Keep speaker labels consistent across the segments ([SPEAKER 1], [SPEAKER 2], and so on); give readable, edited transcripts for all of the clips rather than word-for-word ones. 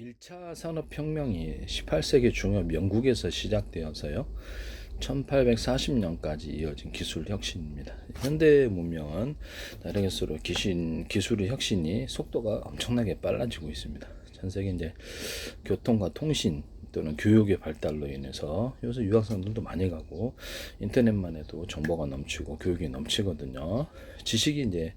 [SPEAKER 1] 1차 산업혁명이 18세기 중엽 영국에서 시작되어서요. 1840년까지 이어진 기술 혁신입니다. 현대 문명은 다르게수록 기술의 혁신이 속도가 엄청나게 빨라지고 있습니다. 전 세계 이제 교통과 통신 또는 교육의 발달로 인해서 요새 유학생들도 많이 가고 인터넷만 해도 정보가 넘치고 교육이 넘치거든요. 지식이 이제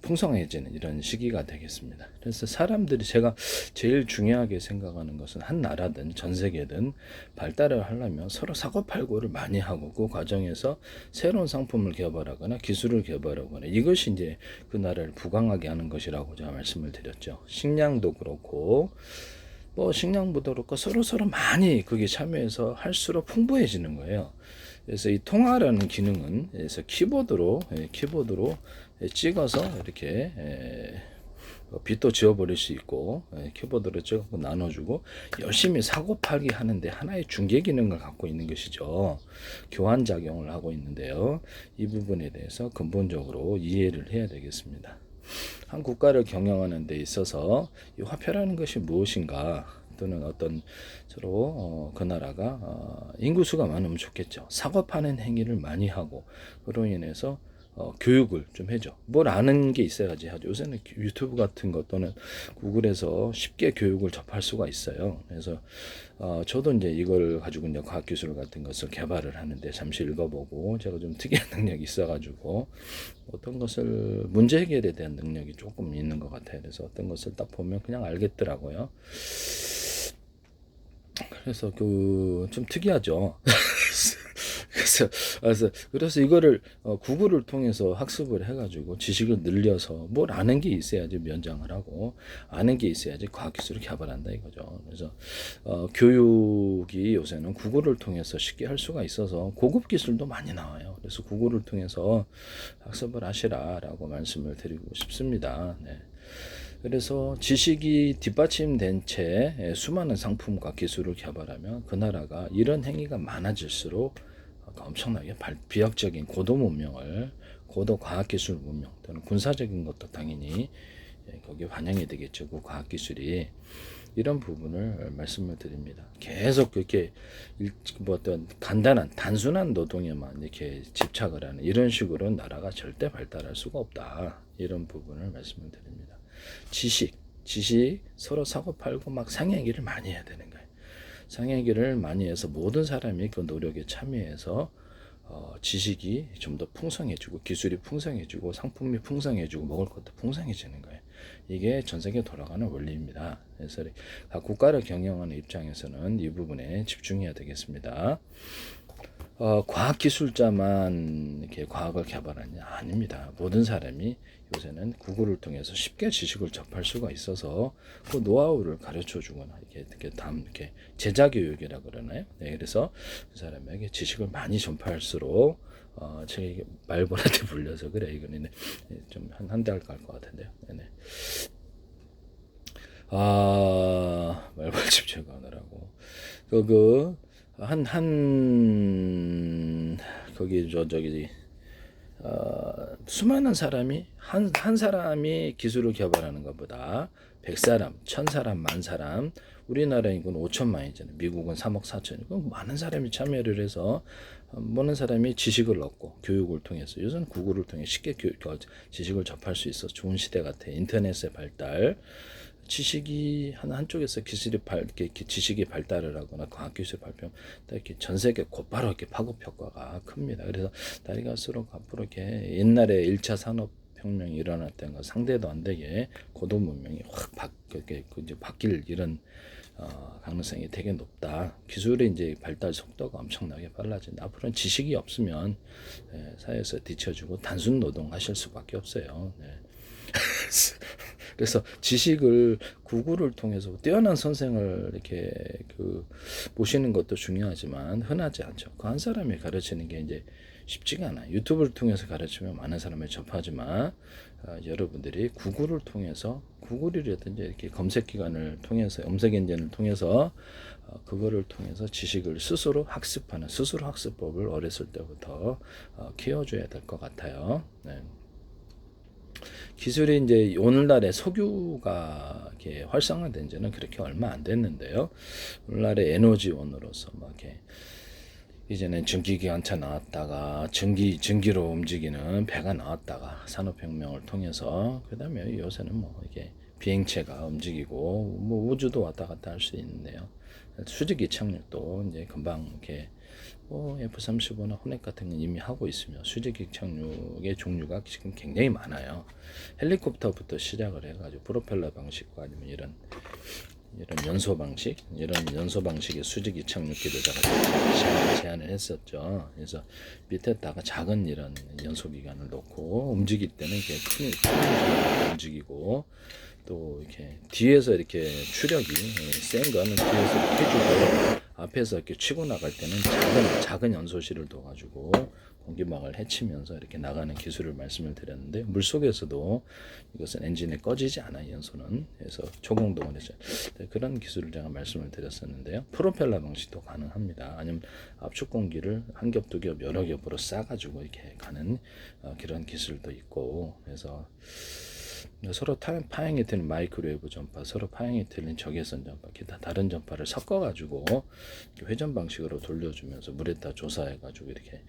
[SPEAKER 1] 풍성해지는 이런 시기가 되겠습니다. 그래서 사람들이 제가 제일 중요하게 생각하는 것은 한 나라든 전 세계든 발달을 하려면 서로 사고팔고를 많이 하고 그 과정에서 새로운 상품을 개발하거나 기술을 개발하거나 이것이 이제 그 나라를 부강하게 하는 것이라고 제가 말씀을 드렸죠. 식량도 그렇고 식량보다 그렇고 서로 많이 거기에 참여해서 할수록 풍부해지는 거예요. 그래서 이 통화라는 기능은 그래서 키보드로 찍어서 이렇게 빛도 지워버릴 수 있고 키보드로 찍고 나눠주고 열심히 사고팔기 하는데 하나의 중개 기능을 갖고 있는 것이죠. 교환 작용을 하고 있는데요. 이 부분에 대해서 근본적으로 이해를 해야 되겠습니다. 한 국가를 경영하는 데 있어서 이 화폐라는 것이 무엇인가 또는 어떤 서로 그 나라가 인구수가 많으면 좋겠죠. 사고 파는 행위를 많이 하고 그로 인해서 교육을 좀 해줘. 뭘 아는 게 있어야지 하죠. 요새는 유튜브 같은 것 또는 구글에서 쉽게 교육을 접할 수가 있어요. 그래서 저도 이제 이걸 가지고 이제 과학기술 같은 것을 개발을 하는데 잠시 읽어보고 제가 좀 특이한 능력이 있어가지고 어떤 것을 문제 해결에 대한 능력이 조금 있는 것 같아요. 그래서 어떤 것을 딱 보면 그냥 알겠더라고요. 그래서 좀 특이하죠. 그래서 이거를 구글을 통해서 학습을 해가지고 지식을 늘려서 뭘 아는 게 있어야지 면장을 하고 아는 게 있어야지 과학기술을 개발한다 이거죠. 그래서 교육이 요새는 구글을 통해서 쉽게 할 수가 있어서 고급 기술도 많이 나와요. 그래서 구글을 통해서 학습을 하시라라고 말씀을 드리고 싶습니다. 네. 그래서 지식이 뒷받침된 채 수많은 상품과 기술을 개발하면 그 나라가 이런 행위가 많아질수록 엄청나게 비약적인 고도 문명을 고도 과학기술 문명 또는 군사적인 것도 당연히 거기에 반영이 되겠죠. 그 과학기술이 이런 부분을 말씀을 드립니다. 계속 그렇게 어떤 간단한 단순한 노동에만 이렇게 집착을 하는 이런 식으로 나라가 절대 발달할 수가 없다. 이런 부분을 말씀을 드립니다. 지식 서로 사고팔고 막 상행기를 많이 해야 되는 거예요. 상행기를 많이 해서 모든 사람이 그 노력에 참여해서 지식이 좀 더 풍성해지고 기술이 풍성해지고 상품이 풍성해지고 먹을 것도 풍성해지는 거예요. 이게 전 세계 돌아가는 원리입니다. 그래서 각 국가를 경영하는 입장에서는 이 부분에 집중해야 되겠습니다. 과학기술자만 이렇게 과학을 개발하냐? 아닙니다. 모든 사람이 요새는 구글을 통해서 쉽게 지식을 접할 수가 있어서 그 노하우를 가르쳐 주거나 이렇게 제자 교육이라 그러나요? 네, 그래서 그 사람에게 지식을 많이 전파할수록 제가 말벌한테 불려서 그래 이거는 좀 한 달 갈 것 같은데요. 네네. 말벌집 제거하느라고 거기 저기 수많은 사람이 한 사람이 기술을 개발하는 것보다 100사람, 1000사람, 10,000사람 우리나라 인구는 5천만이잖아요. 미국은 3억 4천이고 많은 사람이 참여를 해서 많은 사람이 지식을 얻고 교육을 통해서 요새는 구글을 통해 쉽게 지식을 접할 수 있어 좋은 시대 같아. 인터넷의 발달 지식이 한쪽에서 지식이 발달을 하거나 과학기술 발표 이렇게 전 세계 곧바로 이렇게 파급 효과가 큽니다. 그래서 날이 갈수록 앞으로 이렇게 옛날에 1차 산업혁명이 일어났던 거 상대도 안 되게 고도 문명이 확 바뀔 이런 가능성이 되게 높다. 기술의 이제 발달 속도가 엄청나게 빨라진다. 앞으로는 지식이 없으면 사회에서 뒤처지고 단순 노동하실 수밖에 없어요. 네. 그래서 지식을 구글을 통해서 뛰어난 선생을 이렇게 모시는 것도 중요하지만 흔하지 않죠. 그 한 사람이 가르치는 게 이제 쉽지가 않아요. 유튜브를 통해서 가르치면 많은 사람을 접하지만 여러분들이 구글을 통해서 구글이라든지 이렇게 검색 기관을 통해서 검색 엔진을 통해서 그거를 통해서 지식을 스스로 학습하는 스스로 학습법을 어렸을 때부터 키워줘야 될 것 같아요. 네. 기술이 이제 오늘날의 석유가 이렇게 활성화된 지는 그렇게 얼마 안 됐는데요. 오늘날의 에너지원으로서 막 이렇게 이제는 전기기관차 나왔다가 전기로 움직이는 배가 나왔다가 산업혁명을 통해서 그다음에 요새는 뭐 이게 비행체가 움직이고 뭐 우주도 왔다 갔다 할 수 있는데요. 수직 이착륙도 이제 금방 이렇게 뭐 F-35나 호넷 같은 건 이미 하고 있으며 수직 이착륙의 종류가 지금 굉장히 많아요. 헬리콥터부터 시작을 해가지고 프로펠러 방식과 아니면 이런 이런 연소 방식의 수직 이착륙기를 제안을 했었죠. 그래서 밑에다가 작은 이런 연소 기관을 놓고 움직일 때는 이렇게 큰 움직이고 또 이렇게 뒤에서 이렇게 추력이 센 거는 뒤에서 이렇게 해주고 앞에서 이렇게 치고 나갈 때는 작은 연소실을 둬가지고 공기막을 헤치면서 이렇게 나가는 기술을 말씀을 드렸는데 물속에서도 이것은 엔진이 꺼지지 않아요. 연소는. 그래서 초공동을 해서 그런 기술을 제가 말씀을 드렸었는데요. 프로펠러 방식도 가능합니다. 아니면 압축 공기를 한 겹, 두 겹, 여러 겹으로 싸가지고 이렇게 가는 그런 기술도 있고 그래서 서로 파형이 되는 마이크로웨이브 전파, 서로 파형이 되는 적외선 전파, 기타 다른 전파를 섞어가지고 회전 방식으로 돌려주면서 물에다 조사해가지고 이렇게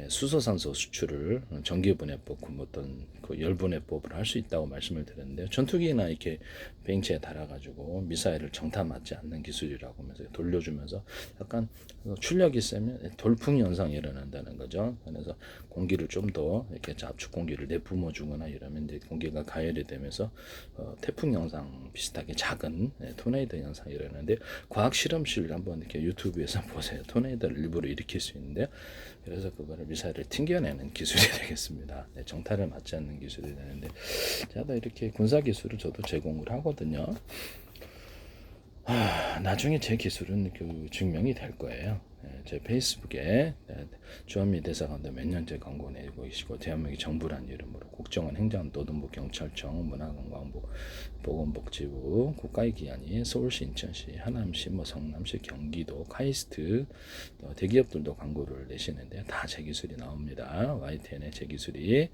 [SPEAKER 1] 수소산소 수출을 전기분해법, 어떤 그 열분해법을 할 수 있다고 말씀을 드렸는데요. 전투기나 이렇게 비행체에 달아가지고 미사일을 정타 맞지 않는 기술이라고 하면서 돌려주면서 약간 출력이 세면 돌풍 현상이 일어난다는 거죠. 그래서 공기를 좀 더 이렇게 압축 공기를 내뿜어 주거나 이러면 이제 공기가 가열이 되면서 태풍 현상 비슷하게 작은 토네이도 현상이 일어나는데 과학 실험실 한번 이렇게 유튜브에서 보세요. 토네이도를 일부러 일으킬 수 있는데요. 그래서 그거를 미사일을 튕겨내는 기술이 되겠습니다. 정타를 맞지 않는 기술이 되는데 제가 이렇게 군사 기술을 저도 제공을 하거든요. 나중에 제 기술은 그 증명이 될 거예요. 제 페이스북에 주한미 대사관도 몇 년째 광고 내고 계시고 대한민국 정부란 이름으로 국정원 행정 노동부 경찰청 문화관광부 보건복지부 국가의 기관이 서울시 인천시 하남시 뭐 성남시 경기도 카이스트 대기업들도 광고를 내시는데 다 제 기술이 나옵니다. YTN의 제 기술이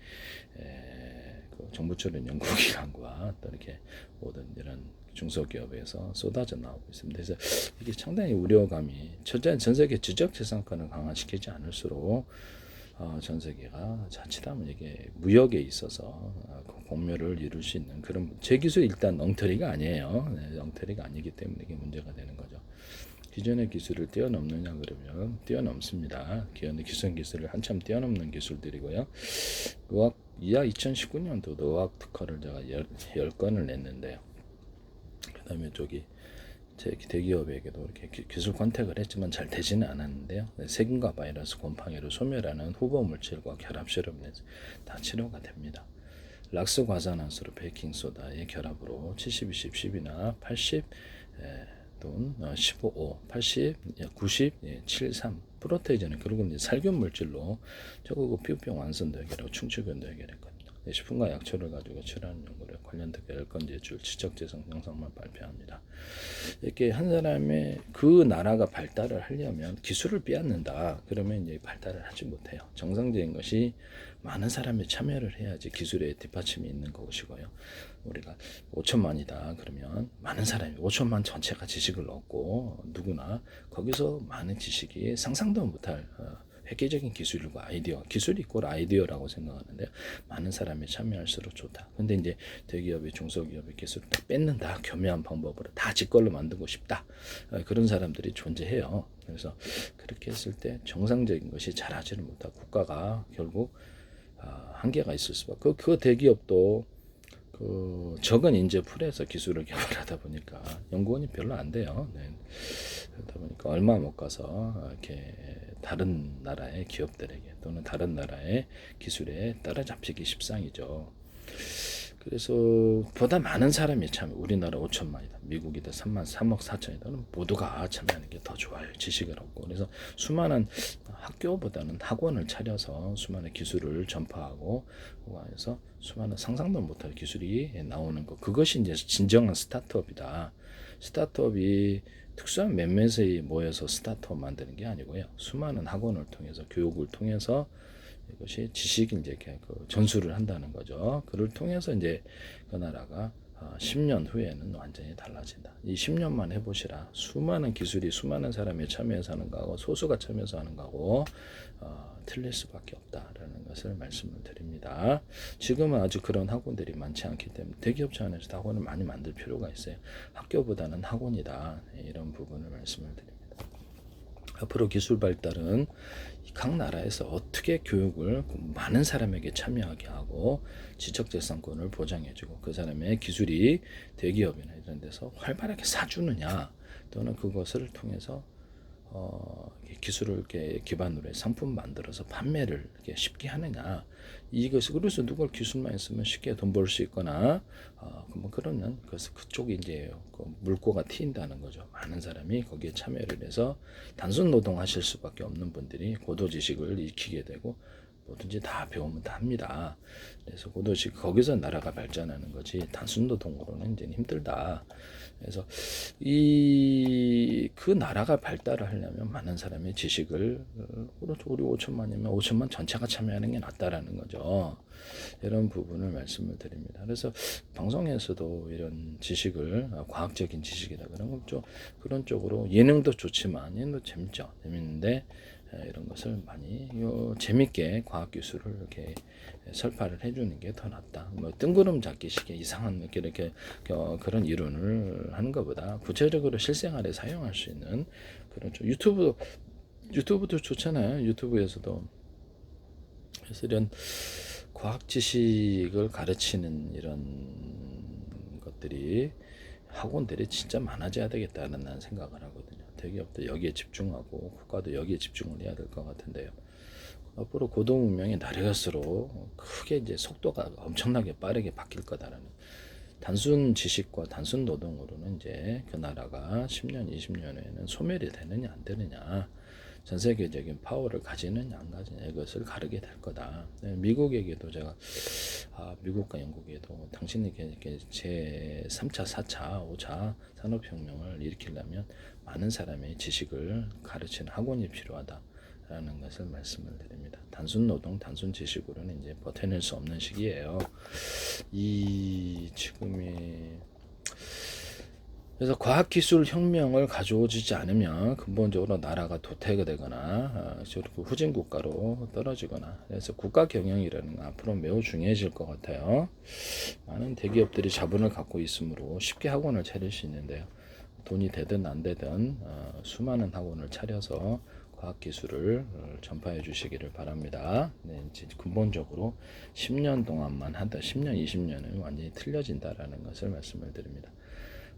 [SPEAKER 1] 그 정부 출연 연구기관과 또 이렇게 모든 이런 중소기업에서 쏟아져 나오고 있습니다. 그래서 이게 상당히 우려감이 전 세계 지적재산권을 강화시키지 않을수록 전 세계가 자칫하면 이게 무역에 있어서 공멸을 이룰 수 있는 그런 제 기술 일단 엉터리가 아니에요. 엉터리가 아니기 때문에 이게 문제가 되는 거죠. 기존의 기술을 뛰어넘느냐 그러면 뛰어넘습니다. 기술을 한참 뛰어넘는 기술들이고요. 의학 이하 2019년도 의학 특허를 제가 10건을 냈는데요. 그 다음에 제 대기업에게도 이렇게 기술 컨택을 했지만 잘 되지는 않았는데요. 세균과 바이러스, 곰팡이를 소멸하는 후보 물질과 결합 실험을 해서 다 치료가 됩니다. 락스 과산화수로 베이킹소다의 결합으로 70, 20, 10이나 80 또는 15, 80, 90, 73 프로테이저는 그리고 이제 살균 물질로 저거 피부병 완선도 해결하고 충치균도 해결했거든요. 식품과 약초를 가지고 치료하는 연구를 관련된 10건 제출 지적재산 영상만 발표합니다. 이렇게 한 사람의 그 나라가 발달을 하려면 기술을 빼앗는다. 그러면 이제 발달을 하지 못해요. 정상적인 것이 많은 사람이 참여를 해야지 기술의 뒷받침이 있는 것이고요. 우리가 5천만이다. 그러면 많은 사람이 5천만 전체가 지식을 얻고 누구나 거기서 많은 지식이 상상도 못할 획기적인 기술과 아이디어, 기술이 이꼴 아이디어라고 생각하는데 많은 사람이 참여할수록 좋다. 근데 이제 대기업이 중소기업의 기술을 딱 뺏는다. 교묘한 방법으로 다 지 걸로 만들고 싶다. 그런 사람들이 존재해요. 그래서 그렇게 했을 때 정상적인 것이 잘하지는 못하고 국가가 결국 한계가 있을 수밖에. 그 대기업도 그 적은 인재 풀에서 기술을 개발하다 보니까 연구원이 별로 안 돼요. 네. 그러다 보니까 얼마 못 가서 이렇게 다른 나라의 기업들에게 또는 다른 나라의 기술에 따라잡히기 십상이죠. 그래서 보다 많은 사람이 참여. 우리나라 5천만이다. 미국이다 3억 4천이다. 모두가 참여하는 게 더 좋아요. 지식을 얻고. 그래서 수많은 학교보다는 학원을 차려서 수많은 기술을 전파하고 해서 수많은 상상도 못할 기술이 나오는 것. 그것이 이제 진정한 스타트업이다. 스타트업이 특수한 몇몇이 모여서 스타트업 만드는 게 아니고요. 수많은 학원을 통해서 교육을 통해서 이것이 지식이 이제 이렇게 그 전수를 한다는 거죠. 그를 통해서 이제 그 나라가 10년 후에는 완전히 달라진다. 이 10년만 해보시라. 수많은 기술이 수많은 사람이 참여해서 하는 거하고 소수가 참여해서 하는 거하고 틀릴 수밖에 없다라는 것을 말씀을 드립니다. 지금은 아주 그런 학원들이 많지 않기 때문에 대기업 차원에서 학원을 많이 만들 필요가 있어요. 학교보다는 학원이다. 이런 부분을 말씀을 드립니다. 앞으로 기술 발달은 각 나라에서 어떻게 교육을 많은 사람에게 참여하게 하고 지적재산권을 보장해주고 그 사람의 기술이 대기업이나 이런 데서 활발하게 사주느냐 또는 그것을 통해서 기술을 이렇게 기반으로 해 상품 만들어서 판매를 이렇게 쉽게 하느냐 이것이 그래서 누가 기술만 있으면 쉽게 돈 벌 수 있거나 뭐 그러면 그래서 그쪽이 이제 그 물꼬가 튑다는 거죠. 많은 사람이 거기에 참여를 해서 단순 노동하실 수밖에 없는 분들이 고도 지식을 익히게 되고 뭐든지 다 배우면 다 합니다. 그래서 고도식 거기서 나라가 발전하는 거지 단순 노동으로는 이제 힘들다. 그래서 그 나라가 발달을 하려면 많은 사람의 지식을 그렇죠. 우리 5천만이면 5천만 전체가 참여하는 게 낫다라는 거죠. 이런 부분을 말씀을 드립니다. 그래서 방송에서도 이런 지식을 과학적인 지식이다 그런 좀 그런 쪽으로 예능도 좋지만 예능도 재밌죠. 재밌는데 이런 것을 많이 재밌게 과학기술을 이렇게 설파를 해주는 게 더 낫다. 뭐 뜬구름 잡기식의 이상한 이렇게 그런 이론을 하는 것보다 구체적으로 실생활에 사용할 수 있는 그런 좀 유튜브도 좋잖아요. 유튜브에서도 그래서 이런 과학 지식을 가르치는 이런 것들이 학원들이 진짜 많아져야 되겠다는 난 생각을 하거든요. 대기업도 여기에 집중하고 국가도 여기에 집중을 해야 될 것 같은데요. 앞으로 고도 문명이 날아갈수록 크게 이제 속도가 엄청나게 빠르게 바뀔 거다라는 단순 지식과 단순 노동으로는 이제 그 나라가 10년, 20년 후에는 소멸이 되느냐 안 되느냐 전 세계적인 파워를 가지느냐 안 가지느냐 이것을 가르게 될 거다. 미국에게도 제가 미국과 영국에도 당신에게 제 3차, 4차, 5차 산업혁명을 일으키려면 많은 사람의 지식을 가르치는 학원이 필요하다라는 것을 말씀을 드립니다. 단순 노동, 단순 지식으로는 이제 버텨낼 수 없는 시기예요. 이 지금이 그래서 과학기술 혁명을 가져오지 않으면 근본적으로 나라가 도태가 되거나 후진 국가로 떨어지거나 그래서 국가 경영이라는 건 앞으로 매우 중요해질 것 같아요. 많은 대기업들이 자본을 갖고 있으므로 쉽게 학원을 차릴 수 있는데요. 돈이 되든 안 되든 수많은 학원을 차려서 과학기술을 전파해 주시기를 바랍니다. 네, 근본적으로 10년 동안만 한다. 10년, 20년은 완전히 틀려진다라는 것을 말씀을 드립니다.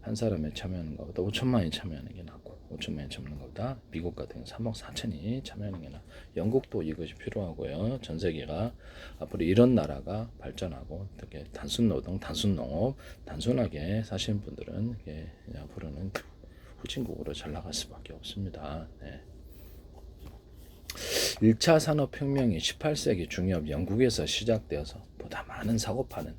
[SPEAKER 1] 한 사람이 참여하는 것보다 5천만이 참여하는 게 낫고 5천만이 참여하는 것보다 미국 같은 3억 4천이 참여하는 게 낫고 영국도 이것이 필요하고요. 전 세계가 앞으로 이런 나라가 발전하고 어떻게 단순 노동, 단순 농업, 단순하게 사시는 분들은 앞으로는 후진국으로 잘 나갈 수밖에 없습니다. 네. 1차 산업혁명이 18세기 중엽 영국에서 시작되어서 보다 많은 사고파는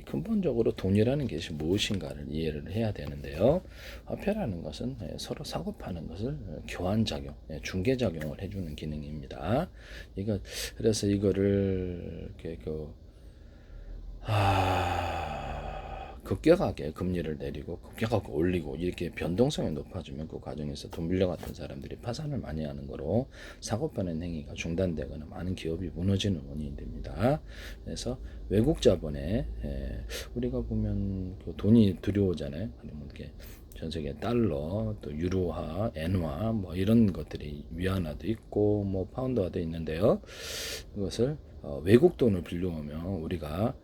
[SPEAKER 1] 근본적으로 돈이라는 것이 무엇인가를 이해를 해야 되는데요. 화폐라는 것은 서로 사고파는 것을 교환작용, 중개작용을 해주는 기능입니다. 그래서 이거를 급격하게 금리를 내리고 급격하게 올리고 이렇게 변동성이 높아지면 그 과정에서 돈 빌려갔던 사람들이 파산을 많이 하는 거로 사고파는 행위가 중단되거나 많은 기업이 무너지는 원인이 됩니다. 그래서 외국 자본에 우리가 보면 그 돈이 들여오잖아요. 이렇게 전 세계 달러, 또 유로화, 엔화 뭐 이런 것들이 위안화도 있고 뭐 파운드화도 있는데요. 그것을 외국 돈을 빌려오면 우리가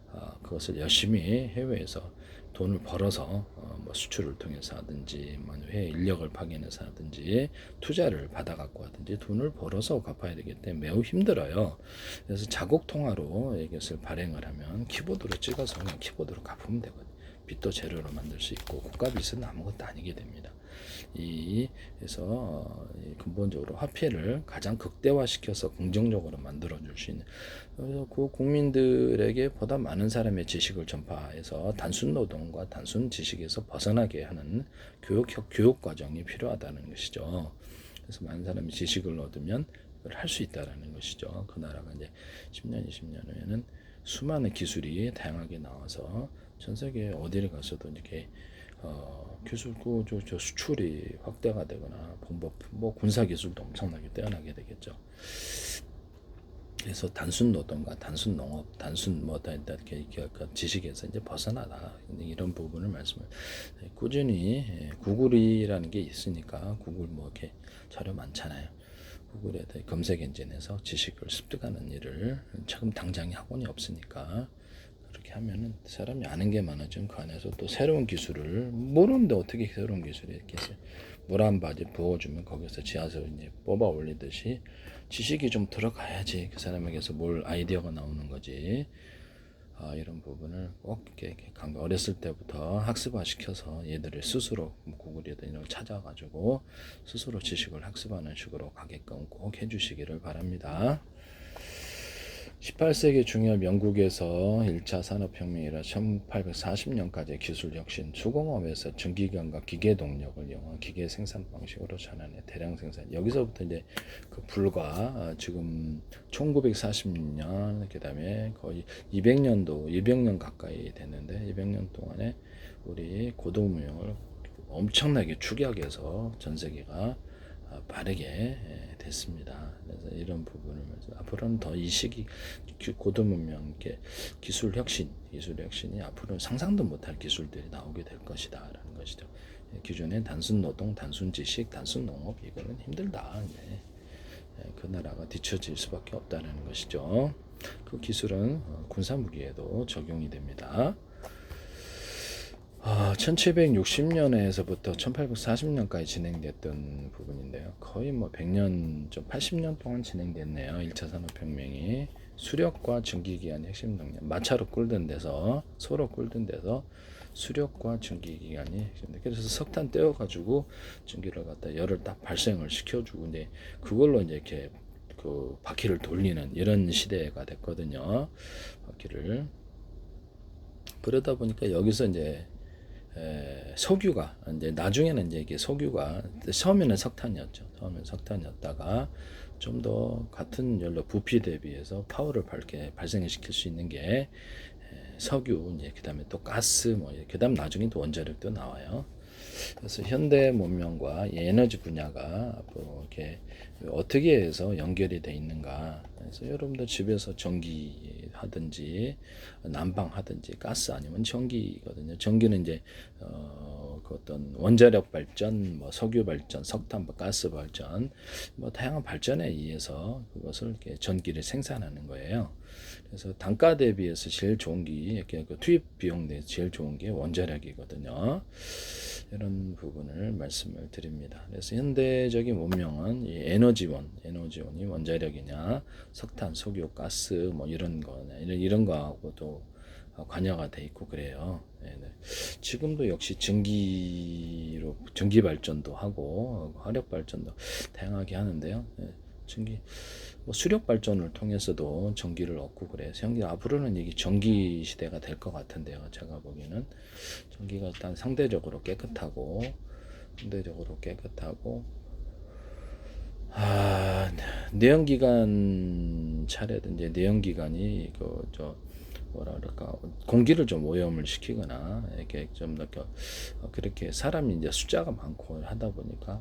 [SPEAKER 1] 그것을 열심히 해외에서 돈을 벌어서 뭐 수출을 통해서 하든지 해외 인력을 파견해서 하든지 투자를 받아갖고 하든지 돈을 벌어서 갚아야 되기 때문에 매우 힘들어요. 그래서 자국 통화로 이것을 발행을 하면 키보드로 찍어서 그냥 키보드로 갚으면 되거든요. 빚도 재료로 만들 수 있고 국가 빚은 아무것도 아니게 됩니다. 그래서 근본적으로 화폐를 가장 극대화시켜서 긍정적으로 만들어줄 수 있는 그래서 그 국민들에게 보다 많은 사람의 지식을 전파해서 단순 노동과 단순 지식에서 벗어나게 하는 교육 과정이 필요하다는 것이죠. 그래서 많은 사람이 지식을 얻으면 할 수 있다라는 것이죠. 그 나라가 이제 10년, 20년 후에는 수많은 기술이 다양하게 나와서 전 세계 어디를 가서도 이렇게 기술 구조 수출이 확대가 되거나 뭐 군사 기술도 엄청나게 뛰어나게 되겠죠. 그래서 단순 노동과 단순 농업, 단순 뭐다 이렇게 지식에서 이제 벗어나다 이런 부분을 말씀을 꾸준히 구글이라는 게 있으니까 구글 뭐 이렇게 자료 많잖아요. 구글에 검색 엔진에서 지식을 습득하는 일을 지금 당장에 학원이 없으니까 그렇게 하면은 사람이 아는 게 많아지면 그 안에서 또 새로운 기술을 모르는데 어떻게 새로운 기술이 있겠어요. 물 한 바지 부어주면 거기서 지하수 이제 뽑아 올리듯이 지식이 좀 들어가야지 그 사람에게서 뭘 아이디어가 나오는 거지. 이런 부분을 꼭 이렇게 어렸을 때부터 학습화 시켜서 얘들을 스스로 구글이든 이런 걸 찾아가지고 스스로 지식을 학습하는 식으로 가게끔 꼭 해주시기를 바랍니다. 18세기 중엽 영국에서 1차 산업혁명이라 1840년까지 기술 혁신, 수공업에서 전기관과 기계 동력을 이용한 기계 생산 방식으로 전환해 대량 생산. 여기서부터 이제 그 불과 지금 1940년 그다음에 거의 200년 가까이 됐는데 200년 동안에 우리 고도문명을 엄청나게 축약해서 전 세계가 빠르게 됐습니다. 그래서 이런 부분을 앞으로는 더 이 시기 고도 문명 기술 혁신이 앞으로는 상상도 못할 기술들이 나오게 될 것이다라는 것이죠. 기존에 단순 노동, 단순 지식, 단순 농업 이거는 힘들다. 그 나라가 뒤처질 수밖에 없다는 것이죠. 그 기술은 군사 무기에도 적용이 됩니다. 1760년에서부터 1840년까지 진행됐던 부분인데요. 거의 뭐 100년, 좀 80년 동안 진행됐네요. 1차 산업혁명이. 수력과 전기기관의 핵심 능력. 마차로 끌던 데서, 소로 끌던 데서 수력과 전기기관이 핵심인데, 그래서 석탄 떼어가지고 전기를 갖다 열을 딱 발생을 시켜주고, 이제 그걸로 이제 이렇게 그 바퀴를 돌리는 이런 시대가 됐거든요. 바퀴를. 그러다 보니까 여기서 이제 석유가 이제 나중에는 이제 이게 석유가 처음에는 석탄이었죠. 처음에는 석탄이었다가 좀 더 같은 연료 부피 대비해서 파워를 발생시킬 수 있는 게 석유 이제 그다음에 또 가스 뭐 그다음 나중에 또 원자력도 나와요. 그래서 현대 문명과 에너지 분야가 앞으로 이렇게 어떻게 해서 연결이 돼 있는가. 그래서 여러분들 집에서 전기 하든지 난방 하든지 가스 아니면 전기거든요. 전기는 이제 그 어떤 원자력 발전, 뭐 석유 발전, 석탄, 가스 발전, 뭐 다양한 발전에 의해서 그것을 이렇게 전기를 생산하는 거예요. 그래서 단가 대비해서 제일 좋은 게 이렇게 그 투입 비용 내에서 제일 좋은 게 원자력이거든요. 이런 부분을 말씀을 드립니다. 그래서 현대적인 문명은 이 에너지원이 원자력이냐, 석탄, 석유, 가스 뭐 이런 거냐, 이런 거하고도 관여가 돼 있고 그래요. 네네. 지금도 역시 전기 발전도 하고 화력 발전도 다양하게 하는데요. 네. 뭐 수력 발전을 통해서도 전기를 얻고 그래서 앞으로는 이게 전기 시대가 될 것 같은데요. 제가 보기에는 전기가 일단 상대적으로 깨끗하고 내연기관 차례든지 내연기관이 뭐라 그럴까 공기를 좀 오염을 시키거나 이렇게 좀 그렇게 사람이 이제 숫자가 많고 하다 보니까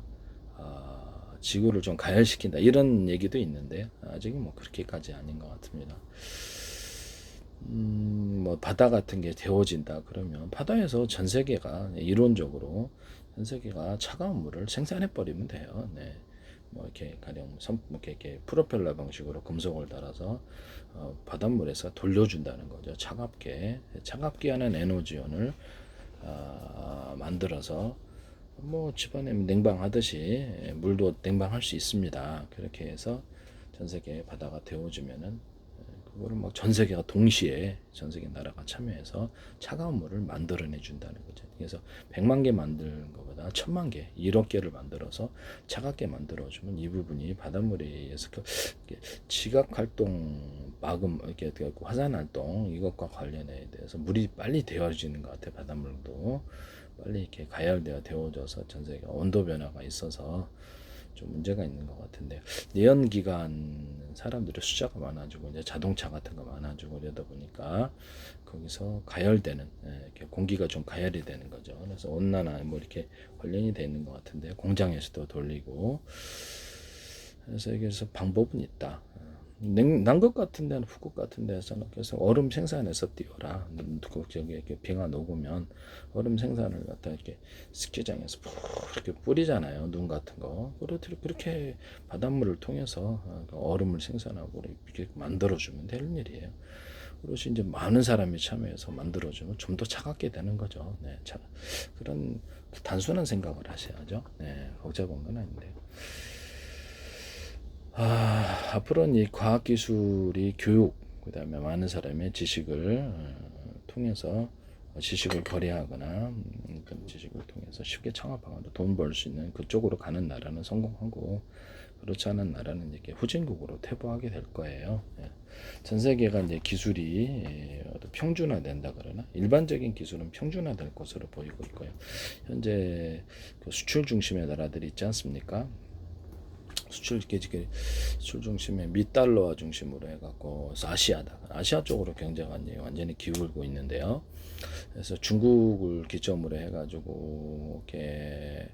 [SPEAKER 1] 지구를 좀 가열시킨다 이런 얘기도 있는데 아직은 뭐 그렇게까지 아닌 것 같습니다. 뭐 바다 같은 게 데워진다 그러면 바다에서 전 세계가 이론적으로 전 세계가 차가운 물을 생산해 버리면 돼요. 네. 뭐 이렇게 가령 이렇게 프로펠러 방식으로 금속을 달아서 바닷물에서 돌려준다는 거죠. 차갑게 하는 에너지원을 만들어서 뭐 집안에 냉방하듯이 물도 냉방할 수 있습니다. 그렇게 해서 전 세계 바다가 데워지면은 그거를 막 전 세계가 동시에 전 세계 나라가 참여해서 차가운 물을 만들어내 준다는 거죠. 그래서 100만 개 만드는 것보다 1000만 개, 1억 개를 만들어서 차갑게 만들어주면 이 부분이 바닷물에 의해서 지각 활동, 이렇게 화산 활동 이것과 관련에 대해서 물이 빨리 데워지는 것 같아요. 바닷물도 빨리 이렇게 가열되어 데워져서 전 세계 온도 변화가 있어서 좀 문제가 있는 것 같은데 내연기관 사람들의 숫자가 많아지고 이제 자동차 같은 거 많아지고 이러다 보니까 거기서 가열되는 이렇게 공기가 좀 가열이 되는 거죠. 그래서 온난화 뭐 이렇게 관련이 돼 있는 것 같은데 공장에서도 돌리고 그래서 여기서 방법은 있다. 남극 같은 데는 북극 같은 데서는 그래서 얼음 생산해서 띄워라. 저기 이렇게 비가 녹으면 얼음 생산을 갖다 이렇게 스키장에서 이렇게 뿌리잖아요. 눈 같은 거. 그렇게 바닷물을 통해서 얼음을 생산하고 이렇게 만들어주면 되는 일이에요. 그것이 이제 많은 사람이 참여해서 만들어주면 좀 더 차갑게 되는 거죠. 네, 그런 단순한 생각을 하셔야죠. 네, 복잡한 건 아닌데. 앞으로는 이 과학기술이 교육, 그 다음에 많은 사람의 지식을 통해서 지식을 거래하거나 그런 지식을 통해서 쉽게 창업하거나 돈 벌 수 있는 그쪽으로 가는 나라는 성공하고 그렇지 않은 나라는 이렇게 후진국으로 퇴보하게 될 거예요. 전 세계가 이제 기술이 평준화된다 그러나 일반적인 기술은 평준화될 것으로 보이고 있고요. 현재 그 수출 중심의 나라들이 있지 않습니까? 수출 중심의 미달러화 중심으로 해갖고 아시아 쪽으로 경제가 완전히 기울고 있는데요. 그래서 중국을 기점으로 해가지고 이렇게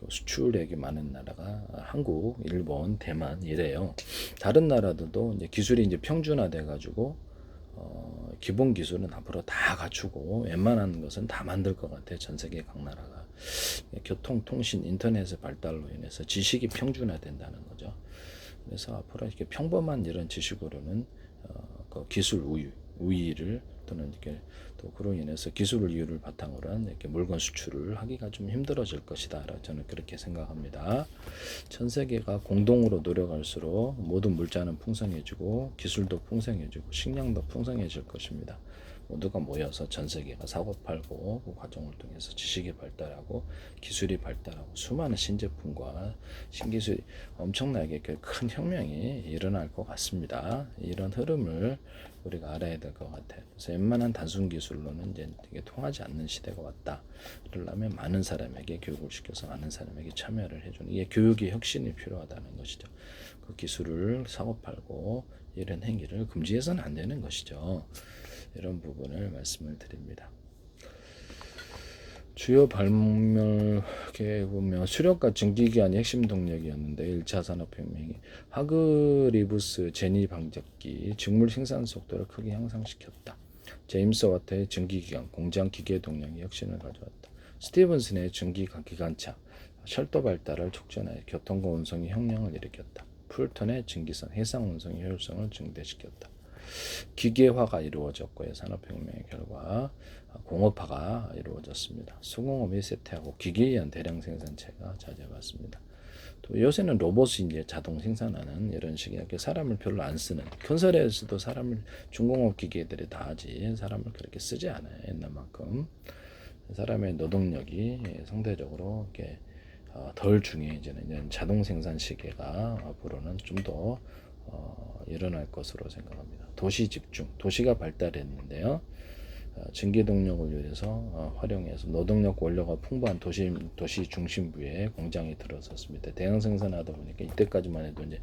[SPEAKER 1] 수출액이 많은 나라가 한국, 일본, 대만 이래요. 다른 나라들도 이제 기술이 이제 평준화돼가지고 기본 기술은 앞으로 다 갖추고 웬만한 것은 다 만들 것 같아요. 전 세계 각 나라가. 교통, 통신, 인터넷의 발달로 인해서 지식이 평준화된다는 거죠. 그래서 앞으로 이렇게 평범한 이런 지식으로는 그 기술 우위를 또는 이렇게 또 그로 인해서 기술 이유를 바탕으로 한 이렇게 물건 수출을 하기가 좀 힘들어질 것이다. 저는 그렇게 생각합니다. 전 세계가 공동으로 노력할수록 모든 물자는 풍성해지고 기술도 풍성해지고 식량도 풍성해질 것입니다. 모두가 모여서 전 세계가 사고 팔고 그 과정을 통해서 지식이 발달하고 기술이 발달하고 수많은 신제품과 신기술이 엄청나게 큰 혁명이 일어날 것 같습니다. 이런 흐름을 우리가 알아야 될 것 같아요. 그래서 웬만한 단순 기술로는 이제 되게 통하지 않는 시대가 왔다. 그러려면 많은 사람에게 교육을 시켜서 많은 사람에게 참여를 해주는 이게 교육의 혁신이 필요하다는 것이죠. 그 기술을 사고 팔고 이런 행위를 금지해서는 안 되는 것이죠. 이런 부분을 말씀을 드립니다. 주요 발명계에 보면 수력과 증기기관이 핵심 동력이었는데 1차 산업혁명이 하그리브스 제니 방적기 직물 생산 속도를 크게 향상시켰다. 제임스 와트의 증기기관 공장 기계 동력이 혁신을 가져왔다. 스티븐슨의 증기기관차 철도 발달을 촉진하여 교통과 운송의 혁명을 일으켰다. 풀턴의 증기선 해상 운송의 효율성을 증대시켰다. 기계화가 이루어졌고요. 산업혁명의 결과 공업화가 이루어졌습니다. 수공업이 쇠퇴하고 기계에 의한 대량 생산체가 자제받습니다. 또 요새는 로봇이 이제 자동 생산하는 이런 식의 사람을 별로 안 쓰는 건설에서도 사람을 중공업 기계들이 다 하지 사람을 그렇게 쓰지 않아요. 옛날만큼 사람의 노동력이 상대적으로 이렇게 덜 중요해지는 자동 생산 시계가 앞으로는 좀 더 일어날 것으로 생각합니다. 도시 집중, 도시가 발달했는데요. 증기 동력을 위해서 활용해서 노동력 원료가 풍부한 도시 중심부에 공장이 들어섰습니다. 대량 생산하다 보니까 이때까지만 해도 이제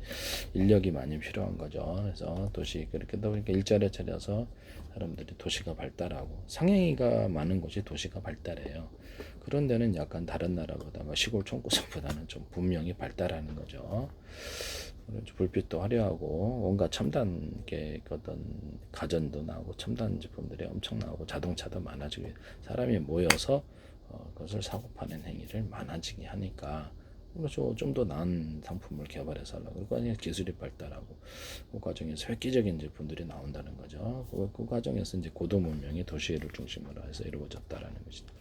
[SPEAKER 1] 인력이 많이 필요한 거죠. 그래서 도시 그렇게 하다 보니까 일자리에 차려서 사람들이 도시가 발달하고 상행위가 많은 곳이 도시가 발달해요. 그런 데는 약간 다른 나라보다 시골 총구석보다는 좀 분명히 발달하는 거죠. 불빛도 화려하고 온갖 첨단 어떤 가전도 나오고 첨단 제품들이 엄청 나오고 자동차도 많아지고 사람이 모여서 그것을 사고 파는 행위를 많아지게 하니까 좀 더 나은 상품을 개발해서 하려고 그러니까 기술이 발달하고 그 과정에서 획기적인 제품들이 나온다는 거죠. 그 과정에서 이제 고도 문명이 도시를 중심으로 해서 이루어졌다라는 것이죠.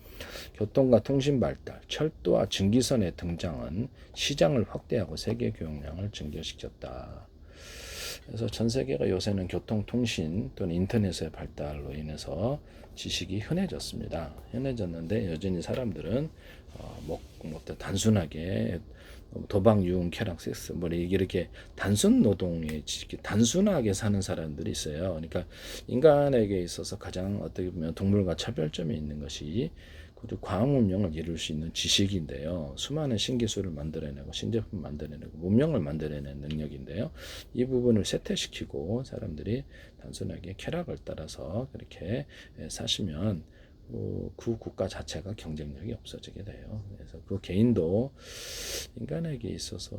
[SPEAKER 1] 교통과 통신 발달, 철도와 증기선의 등장은 시장을 확대하고 세계 교역량을 증가시켰다. 그래서 전 세계가 요새는 교통, 통신 또는 인터넷의 발달로 인해서 지식이 흔해졌습니다. 흔해졌는데 여전히 사람들은 단순하게 도박, 유흥, 쾌락, 섹스 이렇게 단순 노동에 단순하게 사는 사람들이 있어요. 그러니까 인간에게 있어서 가장 어떻게 보면 동물과 차별점이 있는 것이 그리고 과학 문명을 이룰 수 있는 지식인데요. 수많은 신기술을 만들어내고 신제품 만들어내고 문명을 만들어내는 능력인데요. 이 부분을 쇠퇴시키고 사람들이 단순하게 쾌락을 따라서 그렇게 사시면 그 국가 자체가 경쟁력이 없어지게 돼요. 그래서 그 개인도 인간에게 있어서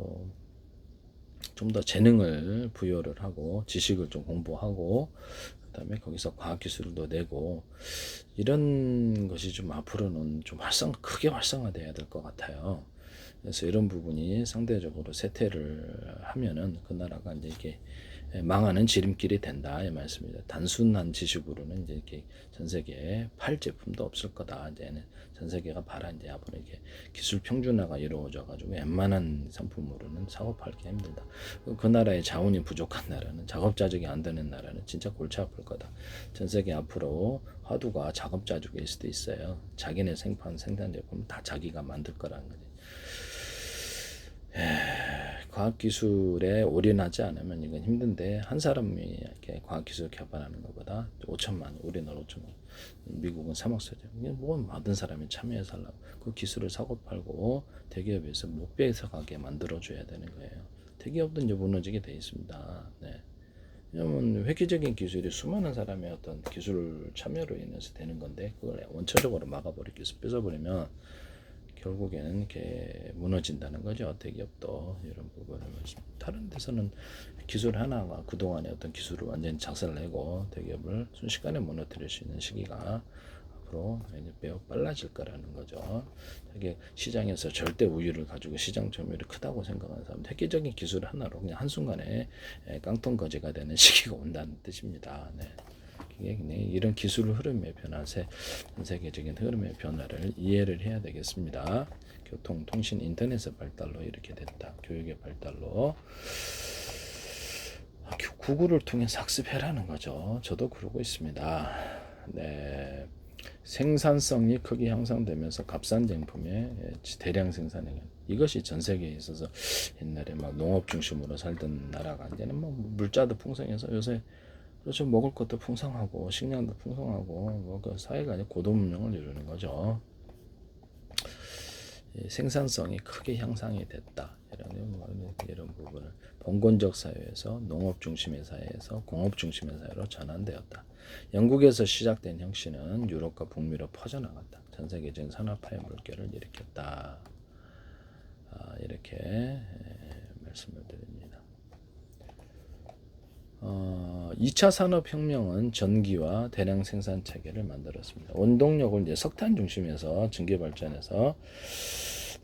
[SPEAKER 1] 좀 더 재능을 부여를 하고 지식을 좀 공부하고 그다음에 거기서 과학기술도 내고 이런 것이 좀 앞으로는 좀 크게 활성화돼야 될 것 같아요. 그래서 이런 부분이 상대적으로 쇠퇴를 하면은 그 나라가 이제 이게 망하는 지름길이 된다 이 말씀입니다. 단순한 지식으로는 이제 이렇게 전 세계에 팔 제품도 없을 거다. 이제는 전 세계가 봐라 이제 앞으로 이게 기술 평준화가 이루어져 가지고 웬만한 상품으로는 사고 팔기 힘들다. 그 나라의 자원이 부족한 나라는 작업자족이 안 되는 나라는 진짜 골치 아플 거다. 전 세계 앞으로 화두가 작업자족일 수도 있어요. 자기네 생산 제품 다 자기가 만들 거라는 거지. 과학기술에 올인하지 않으면 이건 힘든데 한 사람이 이렇게 과학기술 개발하는 것보다 5천만, 우리나라 5천만, 미국은 3억 세대. 이게 뭐 많은 사람이 참여해서 하려고 그 기술을 사고 팔고 대기업에서 못 뺏어가게 만들어줘야 되는 거예요. 대기업도 이제 무너지게 돼 있습니다. 네. 왜냐면 획기적인 기술이 수많은 사람의 어떤 기술 참여로 인해서 되는 건데 그걸 원천적으로 막아버리기 위해서 뺏어버리면 결국에는 이렇게 무너진다는 거죠. 대기업도 이런 부분을 다른 데서는 기술 하나가 그동안의 어떤 기술을 완전히 작살내고 대기업을 순식간에 무너뜨릴 수 있는 시기가 앞으로 매우 빨라질 거라는 거죠. 되게 시장에서 절대 우위를 가지고 시장 점유율이 크다고 생각하는 사람 획기적인 기술 하나로 그냥 한순간에 깡통거지가 되는 시기가 온다는 뜻입니다. 네. 이런 기술 흐름의 변화, 전 세계적인 흐름의 변화를 이해를 해야 되겠습니다. 교통, 통신, 인터넷의 발달로 이렇게 됐다. 교육의 발달로. 구글을 통해서 학습해라는 거죠. 저도 그러고 있습니다. 네. 생산성이 크게 향상되면서 값싼 제품의 대량 생산에 이것이 전 세계에 있어서 옛날에 막 농업 중심으로 살던 나라가 이제는 뭐 물자도 풍성해서 요새 그렇죠. 먹을 것도 풍성하고 식량도 풍성하고 뭐그 사회가 아니 고도 문명을 이루는 거죠. 생산성이 크게 향상이 됐다. 이런 부분을 봉건적 사회에서 농업 중심의 사회에서 공업 중심의 사회로 전환되었다. 영국에서 시작된 혁신은 유럽과 북미로 퍼져나갔다. 전 세계적인 산업화의 물결을 일으켰다. 이렇게 말씀을 드립니다. 2차 산업혁명은 전기와 대량 생산 체계를 만들었습니다. 원동력을 이제 석탄 중심에서 전기 발전해서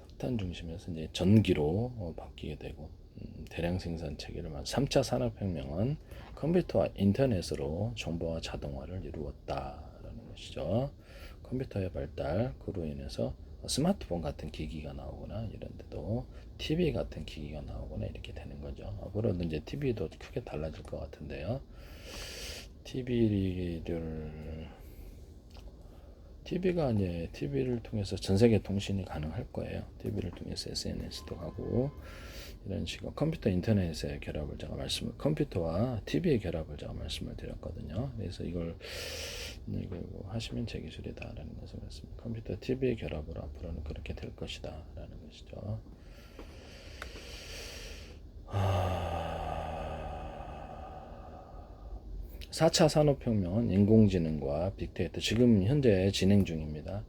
[SPEAKER 1] 석탄 중심에서 이제 전기로 바뀌게 되고 대량 생산 체계를 3차 산업혁명은 컴퓨터와 인터넷으로 정보와 자동화를 이루었다라는 것이죠. 컴퓨터의 발달 그로 인해서 스마트폰 같은 기기가 나오거나 이런 데도 TV 같은 기기가 나오거나 이렇게 되는 거죠. 앞으로는 이제 TV도 크게 달라질 것 같은데요. TV가 이제 TV를 통해서 전 세계 통신이 가능할 거예요. TV를 통해서 SNS도 하고 이런 식으로 컴퓨터 인터넷의 결합을 컴퓨터와 TV의 결합을 제가 말씀을 드렸거든요. 그래서 이걸 하시면 제 기술이다라는 것을 말씀드립니다. 컴퓨터 TV의 결합으로 앞으로는 그렇게 될 것이다라는 것이죠. 4차 산업혁명은 인공지능과 빅데이터 지금 현재 진행 중입니다.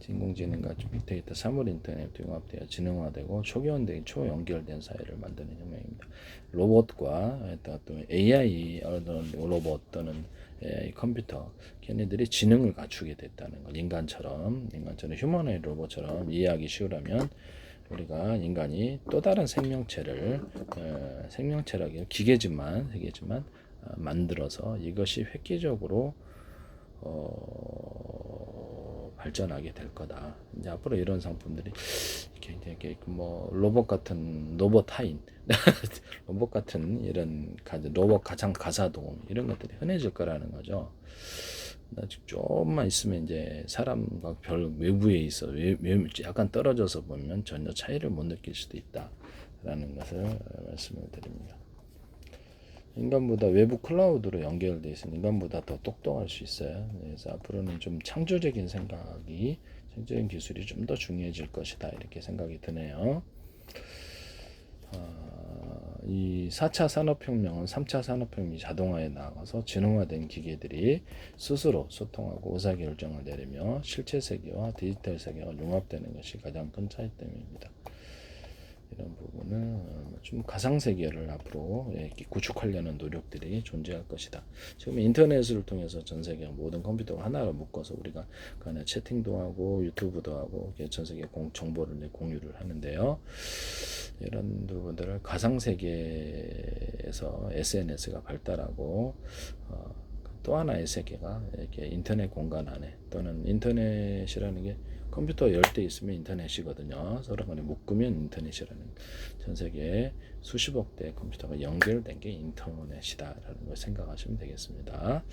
[SPEAKER 1] 인공지능과 빅데이터, 사물인터넷 융합되어 지능화되고 초기화된 초연결된 사회를 만드는 혁명입니다. 로봇과 또 AI 로봇 또는 컴퓨터 걔네들이 지능을 갖추게 됐다는 것. 인간처럼 휴머노이드 로봇처럼 이해하기 쉬우려면 우리가 인간이 또 다른 생명체를 생명체라기 기계지만 만들어서 이것이 획기적으로 발전하게 될 거다. 이제 앞으로 이런 상품들이 이렇게 뭐 로봇 같은 로봇타인, 로봇 같은 이런 로봇 가상 가사동 이런 것들이 흔해질 거라는 거죠. 아직 조금만 있으면 이제 사람과 별 외부에 있어 약간 떨어져서 보면 전혀 차이를 못 느낄 수도 있다라는 것을 말씀을 드립니다. 인간보다 외부 클라우드로 연결되어 있으니 인간보다 더 똑똑할 수 있어요. 그래서 앞으로는 좀 창조적인 생각이 경제적인 기술이 좀 더 중요해질 것이다 이렇게 생각이 드네요. 이 4차 산업혁명은 3차 산업혁명이 자동화에 나아가서 지능화된 기계들이 스스로 소통하고 의사결정을 내리며 실제 세계와 디지털 세계가 융합되는 것이 가장 큰 차이점입니다. 이런 부분을 좀 가상세계를 앞으로 구축하려는 노력들이 존재할 것이다. 지금 인터넷을 통해서 전 세계 모든 컴퓨터가 하나로 묶어서 우리가 그 안에 채팅도 하고 유튜브도 하고 전 세계 정보를 공유를 하는데요. 이런 부분들을 가상세계에서 SNS가 발달하고 또 하나의 세계가 이렇게 인터넷 공간 안에 또는 인터넷이라는 게 컴퓨터 열 대 있으면 인터넷이거든요. 서로 간에 묶으면 인터넷이라는 전 세계에 수십억 대의 컴퓨터가 연결된 게 인터넷이다라는 걸 생각하시면 되겠습니다.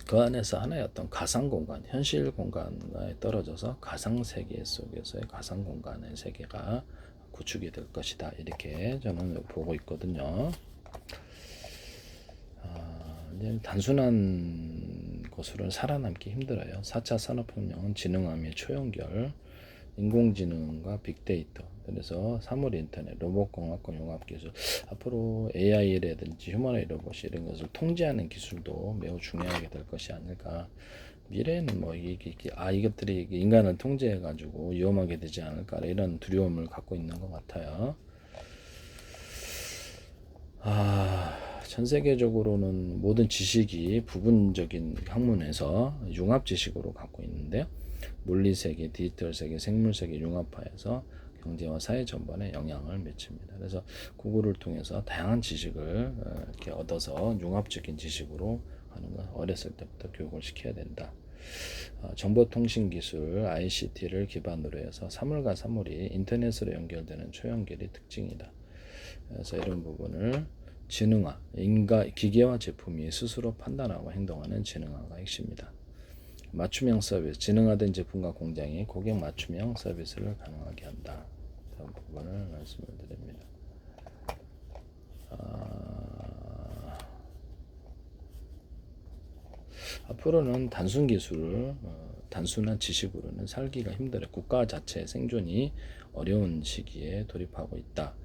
[SPEAKER 1] 그 안에서 하나의 어떤 가상 공간, 현실 공간에 떨어져서 가상 세계 속에서의 가상 공간의 세계가 구축이 될 것이다. 이렇게 저는 보고 있거든요. 이제 단순한 것으로는 살아남기 힘들어요. 4차 산업혁명은 지능함의 초연결, 인공지능과 빅데이터, 그래서 사물 인터넷, 로봇공학과 융합기술, 앞으로 AI라든지 휴머노이드 로봇 이런 것을 통제하는 기술도 매우 중요하게 될 것이 아닐까. 미래에는 뭐 이것들이 인간을 통제해가지고 위험하게 되지 않을까 이런 두려움을 갖고 있는 것 같아요. 전 세계적으로는 모든 지식이 부분적인 학문에서 융합 지식으로 갖고 있는데요. 물리세계, 디지털세계, 생물세계 융합화해서 경제와 사회 전반에 영향을 미칩니다. 그래서 구글을 통해서 다양한 지식을 이렇게 얻어서 융합적인 지식으로 하는 건 어렸을 때부터 교육을 시켜야 된다. 정보통신기술 ICT를 기반으로 해서 사물과 사물이 인터넷으로 연결되는 초연결이 특징이다. 그래서 이런 부분을 지능화, 기계와 제품이 스스로 판단하고 행동하는 지능화가 핵심이다. 맞춤형 서비스, 지능화된 제품과 공장이 고객 맞춤형 서비스를 가능하게 한다. 이런 부분을 말씀을 드립니다. 앞으로는 단순 기술, 단순한 지식으로는 살기가 힘들어요. 국가 자체의 생존이 어려운 시기에 돌입하고 있다.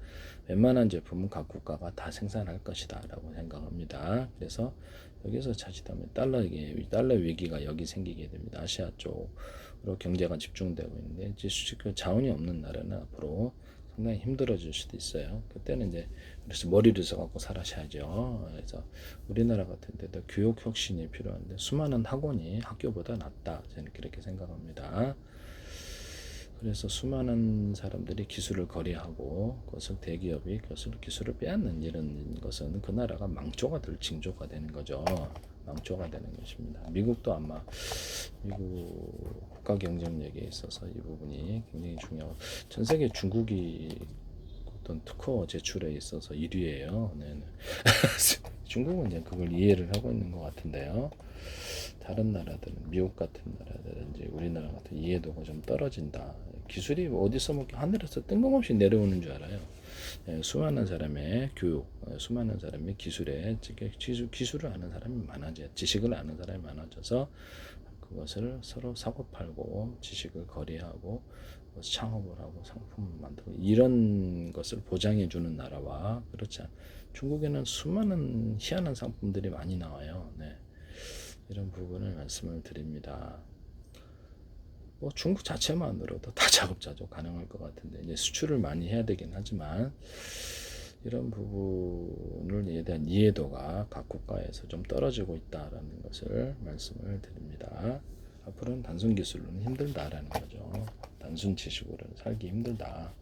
[SPEAKER 1] 웬만한 제품은 각 국가가 다 생산할 것이다 라고 생각합니다. 그래서 여기서 자칫하면 달러 위기가 여기 생기게 됩니다. 아시아 쪽으로 경제가 집중되고 있는데 그 자원이 없는 나라는 앞으로 상당히 힘들어질 수도 있어요. 그때는 이제 그래서 머리를 써갖고 살아셔야죠. 그래서 우리나라 같은 데도 교육 혁신이 필요한데 수많은 학원이 학교보다 낫다. 저는 그렇게 생각합니다. 그래서 수많은 사람들이 기술을 거래하고 그것을 대기업이 그것을 기술을 빼앗는 이런 것은 그 나라가 망조가 될 징조가 되는 거죠. 망조가 되는 것입니다. 미국도 아마 미국 국가 경쟁력에 있어서 이 부분이 굉장히 중요하고 전 세계 중국이 어떤 특허 제출에 있어서 1위예요. 네. 중국은 이제 그걸 이해를 하고 있는 것 같은데요. 다른 나라들은 미국 같은 나라들은 이제 우리나라 같은 이해도가 좀 떨어진다. 기술이 어디서 뭐 하늘에서 뜬금없이 내려오는 줄 알아요. 수많은 사람의 교육, 수많은 사람의 기술을 아는 사람이 많아져, 지식을 아는 사람이 많아져서 그것을 서로 사고 팔고 지식을 거래하고 창업을 하고 상품을 만들고 이런 것을 보장해 주는 나라와 그렇지 않. 중국에는 수많은 희한한 상품들이 많이 나와요. 네. 이런 부분을 말씀을 드립니다. 뭐 중국 자체만으로도 다 자급자족 가능할 것 같은데 이제 수출을 많이 해야 되긴 하지만 이런 부분에 대한 이해도가 각 국가에서 좀 떨어지고 있다라는 것을 말씀을 드립니다. 앞으로는 단순 기술로는 힘들다라는 거죠. 단순 지식으로는 살기 힘들다.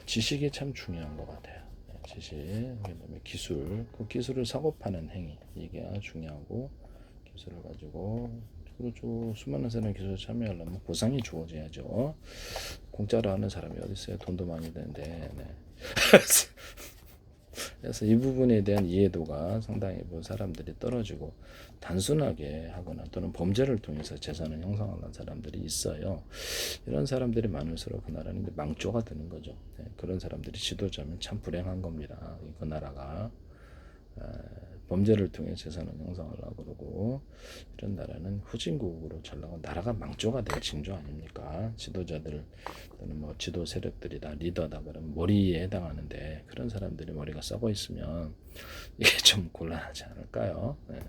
[SPEAKER 1] 지식이 참 중요한 것 같아요. 지식, 그다음에 기술, 그 기술을 사고 파는 행위 이게 중요하고 기술을 가지고 그리고 수많은 사람이 기술에 참여하려면 보상이 주어져야죠. 공짜로 하는 사람이 어디 있어요? 돈도 많이 드는데. 네. 그래서 이 부분에 대한 이해도가 상당히 사람들이 떨어지고 단순하게 하거나 또는 범죄를 통해서 재산을 형성하는 사람들이 있어요. 이런 사람들이 많을수록 그 나라는 망조가 되는 거죠. 네, 그런 사람들이 지도자면 참 불행한 겁니다. 그 나라가 범죄를 통해 재산을 형성하려고 그러고 이런 나라는 후진국으로 전락하고 나라가 망조가 될 징조 아닙니까? 지도자들 또는 뭐 지도 세력들이다 리더다 그러면 머리에 해당하는데 그런 사람들이 머리가 썩어 있으면 이게 좀 곤란하지 않을까요? 네.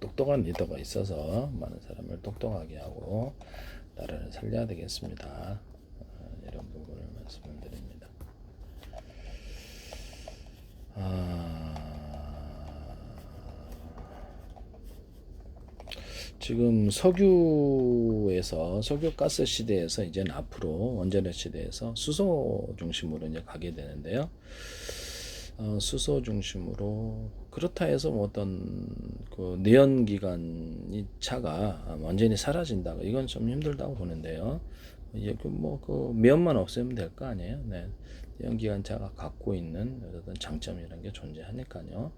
[SPEAKER 1] 똑똑한 리더가 있어서 많은 사람을 똑똑하게 하고 나라를 살려야 되겠습니다. 이런 부분을 말씀을 드립니다. 지금 석유에서 석유 가스 시대에서 이제는 앞으로 원자력 시대에서 수소 중심으로 이제 가게 되는데요. 수소 중심으로 그렇다 해서 뭐 어떤 그 내연기관이 차가 완전히 사라진다 이건 좀 힘들다고 보는데요. 이제 그 면만 없애면 될 거 아니에요. 네. 내연기관차가 갖고 있는 어떤 장점이라는 게 존재하니까요.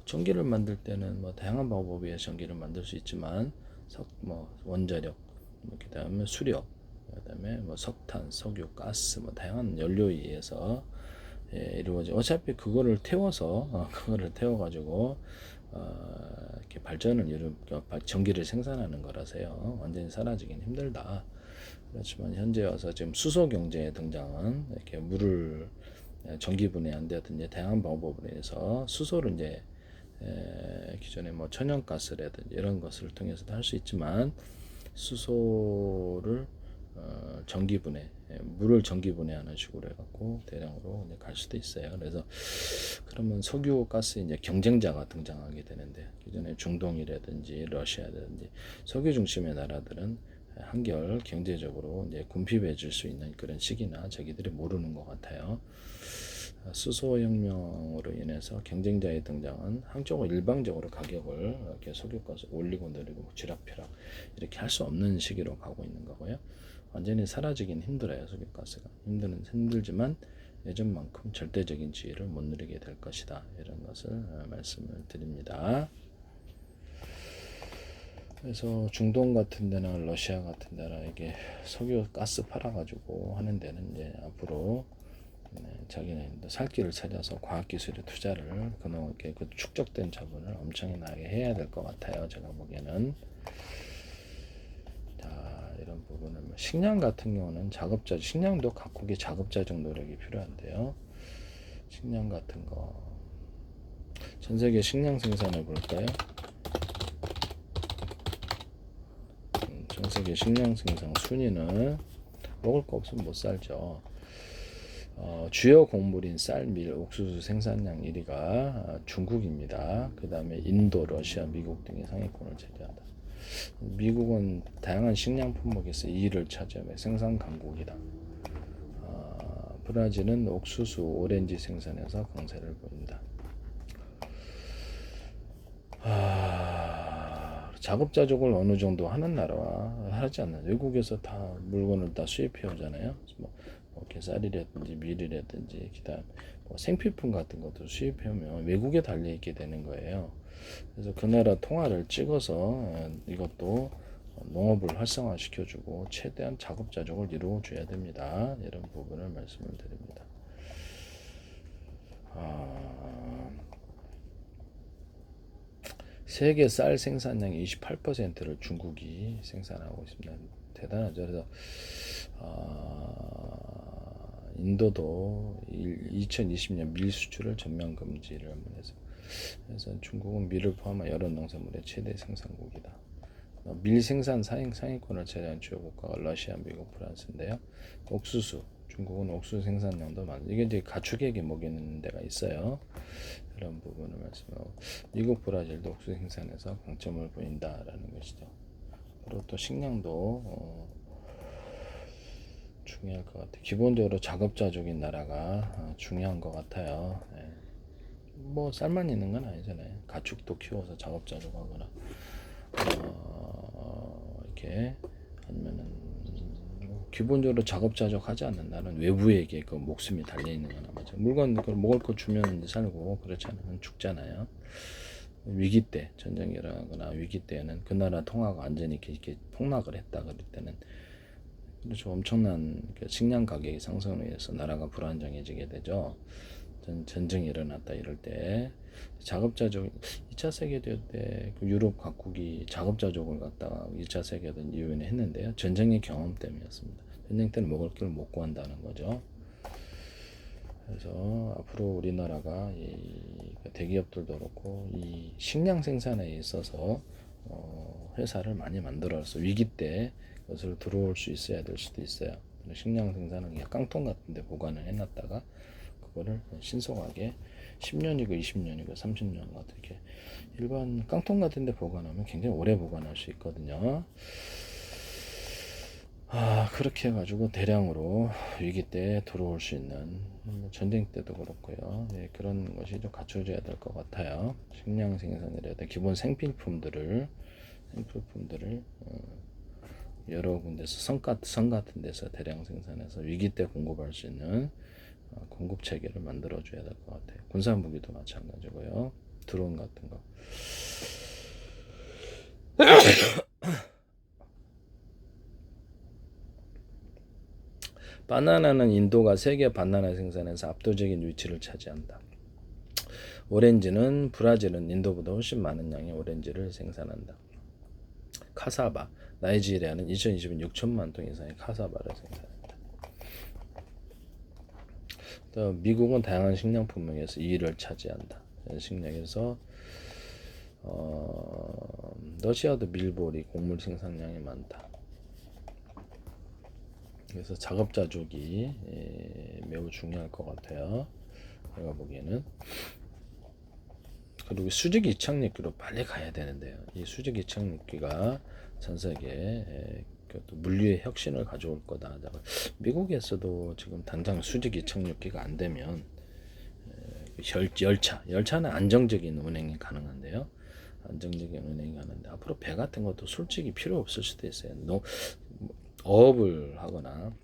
[SPEAKER 1] 전기를 만들 때는 뭐 다양한 방법에 전기를 만들 수 있지만 원자력, 그다음에 수력, 그다음에 뭐 석탄, 석유, 가스 뭐 다양한 연료에 의해서 이루어져. 어차피 그거를 태워가지고 이렇게 발전을 전기를 생산하는 거라서요. 완전히 사라지긴 힘들다. 그렇지만 현재 와서 지금 수소 경제에 등장한 이렇게 물을 전기 분해한다든지 다양한 방법으로 해서 수소를 이제 기존에 뭐 천연가스라든지 이런 것을 통해서도 할 수 있지만 수소를 전기분해, 물을 전기분해하는 식으로 해갖고 대량으로 갈 수도 있어요. 그래서 그러면 석유, 가스 이제 경쟁자가 등장하게 되는데 기존에 중동이라든지 러시아라든지 석유 중심의 나라들은 한결 경제적으로 이제 궁핍해질 수 있는 그런 시기나 자기들이 모르는 것 같아요. 수소혁명으로 인해서 경쟁자의 등장은 한쪽으로 일방적으로 가격을 이렇게 석유가스 올리고 내리고 쥐락펴락 이렇게 할 수 없는 시기로 가고 있는 거고요. 완전히 사라지긴 힘들어요. 석유가스가 힘들지만 예전만큼 절대적인 지위를 못 누리게 될 것이다. 이런 것을 말씀을 드립니다. 그래서 중동 같은 데나 러시아 같은 데나 석유 가스 팔아가지고 하는 데는 이제 앞으로 자기네 살 길을 찾아서 과학기술에 투자를 그놈 그 축적된 자본을 엄청나게 해야 될 것 같아요. 제가 보기에는. 자, 이런 부분은 식량 같은 경우는 식량도 각국의 자급자족 노력이 필요한데요. 식량 같은 거 전 세계 식량 생산을 볼까요? 전 세계 식량 생산 순위는 먹을 거 없으면 못 살죠. 주요 곡물인 쌀, 밀, 옥수수 생산량 1위가 중국입니다. 그 다음에 인도, 러시아, 미국 등이 상위권을 차지한다. 미국은 다양한 식량 품목에서 2위를 차지하며 생산 강국이다. 브라질은 옥수수, 오렌지 생산에서 강세를 보인다. 자급자족을 어느 정도 하는 나라와 하지 않나. 외국에서 다 물건을 다 수입해 오잖아요. 뭐 쌀이라든지 밀이라든지 기타 생필품 같은 것도 수입해 오면 외국에 달려 있게 되는 거예요. 그래서 그 나라 통화를 찍어서 이것도 농업을 활성화 시켜주고 최대한 자급자족을 이루어줘야 됩니다. 이런 부분을 말씀을 드립니다. 세계 쌀 생산량의 28%를 중국이 생산하고 있습니다. 대단하죠. 그래서 인도도 2020년 밀 수출을 전면 금지를 해서 그래서 중국은 밀을 포함한 여러 농산물의 최대 생산국이다. 밀 생산 상위권을 차지한 주요 국가가 러시아, 미국, 프랑스인데요. 옥수수, 중국은 옥수수 생산량도 많아요. 이게 이제 가축에게 먹이는 데가 있어요. 그런 부분을 말씀하고 미국, 브라질도 옥수수 생산에서 강점을 보인다라는 것이죠. 그리고 또 식량도 중요할 것 같아요. 기본적으로 자급자족인 나라가 중요한 것 같아요. 네. 뭐 쌀만 있는 건 아니잖아요. 가축도 키워서 자급자족하거나 이렇게 아니면은 기본적으로 자급자족하지 않는 나라는 외부에게 그 목숨이 달려 있는 거나 맞죠. 물건 그걸 먹을 거 주면 살고 그렇지 않으면 죽잖아요. 위기 때 전쟁이 일어나거나 위기 때는 그 나라 통화가 완전히 이렇게 폭락을 했다 그럴 때는 그렇죠. 엄청난 식량 가격이 상승을 해서 나라가 불안정해지게 되죠. 전쟁이 일어났다 이럴 때 자급자족 2차 세계대전 때 그 유럽 각국이 자급자족을 갖다가 2차 세계대전 이후에는 했는데요. 전쟁의 경험 때문이었습니다. 전쟁 때는 먹을 걸 못 구한다는 거죠. 그래서 앞으로 우리나라가 이 대기업들도 그렇고 이 식량 생산에 있어서 회사를 많이 만들어서 위기 때 그것을 들어올 수 있어야 될 수도 있어요. 식량 생산은 그냥 깡통 같은 데 보관을 해놨다가 그거를 신속하게 10년이고 20년이고 30년 같은 게 일반 깡통 같은 데 보관하면 굉장히 오래 보관할 수 있거든요. 그렇게 해가지고 대량으로 위기 때 들어올 수 있는 전쟁 때도 그렇고요. 예, 그런 것이 좀 갖춰져야 될 것 같아요. 식량 생산이라든 기본 생필품들을 여러 군데서 성 같은 데서 대량 생산해서 위기 때 공급할 수 있는 공급 체계를 만들어 줘야 될 것 같아요. 군사 무기도 마찬가지고요. 드론 같은 거. 바나나는 인도가 세계 바나나 생산에서 압도적인 위치를 차지한다. 오렌지는 브라질은 인도보다 훨씬 많은 양의 오렌지를 생산한다. 카사바, 나이지리아는 2020년 6천만 톤 이상의 카사바를 생산한다. 또 미국은 다양한 식량 품목에서 2위를 차지한다. 식량에서 러시아도 밀보리 곡물 생산량이 많다. 그래서 자급자족이 매우 중요할 것 같아요. 제가 보기에는. 그리고 수직 이착륙기로 빨리 가야 되는데요. 이 수직 이착륙기가 전 세계에 물리의 혁신을 가져올 거다. 미국에서도 지금 당장 수직 이착륙기가 안 되면 열차는 안정적인 운행이 가능한데요. 안정적인 운행이 가능한데 앞으로 배 같은 것도 솔직히 필요 없을 수도 있어요. 어업을 하거나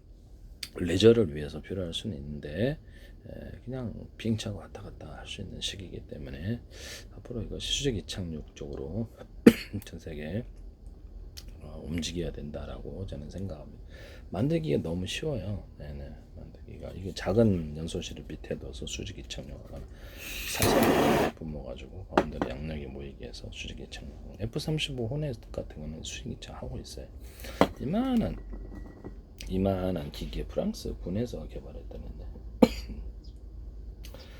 [SPEAKER 1] 레저를 위해서 필요할 수는 있는데 그냥 비행차가 왔다 갔다 할 수 있는 시기이기 때문에 앞으로 이것이 수직 이착륙 쪽으로 전 세계에 움직여야 된다라고 저는 생각합니다. 만들기가 너무 쉬워요. 네네. 만들기가 이게 작은 연소실을 밑에 둬서 수직 이착륙을 사선을 뿜어가지고 가운데로 양력이 모이게 해서 수직 이착륙. F-35 호넷 같은 거는 수직 이착 하고 있어요. 이만한 기계 프랑스 군에서 개발했다는데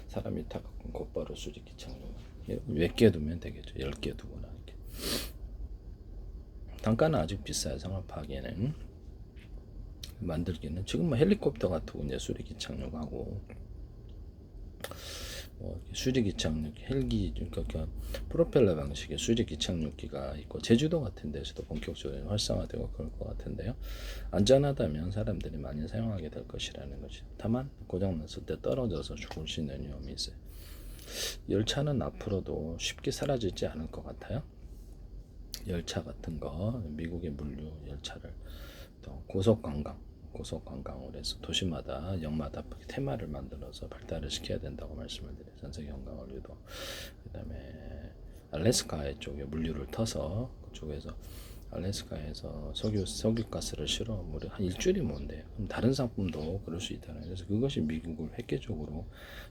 [SPEAKER 1] 사람이 다 곧바로 수직 이착륙 몇 개 두면 되겠죠. 10개 두거나 이렇게. 단가는 아직 비싸요. 상업하기에는. 만들기는 지금 뭐 헬리콥터 같은 이제 수직 이착륙하고 수직 이착륙 헬기 그러니까 프로펠러 방식의 수직 이착륙기가 있고 제주도 같은 데서도 본격적으로 활성화되고 그럴 것 같은데요. 안전하다면 사람들이 많이 사용하게 될 것이라는 거죠. 다만 고장났을 때 떨어져서 죽을 수 있는 위험이 있어요. 열차는 앞으로도 쉽게 사라지지 않을 것 같아요. 열차 같은 거 미국의 물류 열차를 또 고속관광으로 해서 도시마다 역마다 테마를 만들어서 발달을 시켜야 된다고 말씀을 드려요. 전세계 관광을위도. 그다음에 알래스카 쪽에 물류를 터서 그쪽에서 알래스카에서 석유가스를 실어 무려 한 일주일이 뭔데요. 그럼 다른 상품도 그럴 수 있다는. 그래서 그것이 미국을 획기적으로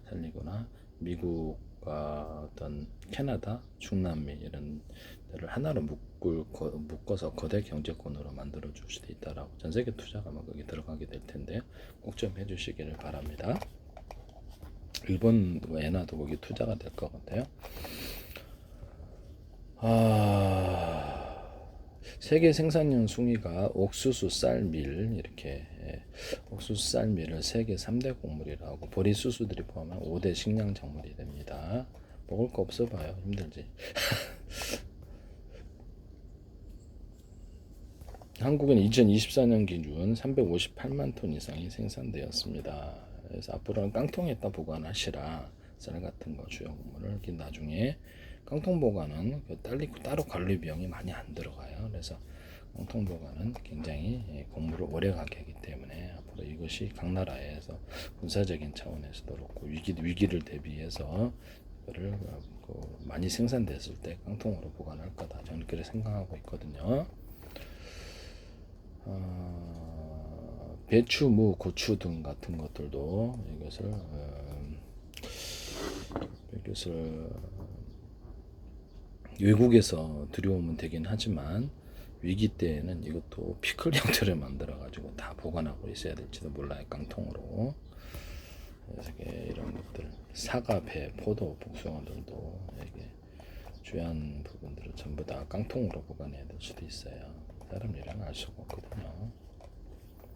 [SPEAKER 1] 살리거나 미국과 어떤 캐나다, 중남미 이런 데를 하나로 묶어서 거대 경제권으로 만들어 줄 수도 있다라고. 전 세계 투자가 막 거기 들어가게 될 텐데 꼭 좀 해주시기를 바랍니다. 일본도 엔화도 거기 투자가 될 것 같아요. 세계 생산량 순위가 옥수수, 쌀, 밀 이렇게 옥수수, 쌀, 밀을 세계 3대 곡물이라고 보리수수들이 포함한 5대 식량 작물이 됩니다. 먹을 거 없어 봐요. 힘들지. 한국은 2024년 기준 358만 톤 이상이 생산되었습니다. 그래서 앞으로는 깡통에다 보관하시라. 쌀 같은 거 주요 곡물을 나중에 깡통 보관은 따로 관리 비용이 많이 안 들어가요. 그래서 깡통 보관은 굉장히 곡물을 오래 가게 하기 때문에 앞으로 이것이 각 나라에서 군사적인 차원에서도 그렇고 위기를 대비해서 그거를 많이 생산됐을 때 깡통으로 보관할 거다. 저는 그렇게 생각하고 있거든요. 배추, 무, 고추 등 같은 것들도 이것을 이것을 외국에서 들여오면 되긴 하지만 위기 때에는 이것도 피클 형태를 만들어 가지고 다 보관하고 있어야 될지도 몰라요. 깡통으로. 그래서 이런 것들 사과, 배, 포도, 복숭아들도 이게 주요한 부분들을 전부 다 깡통으로 보관해야 될 수도 있어요. 사람 일은 알 수가 없거든요.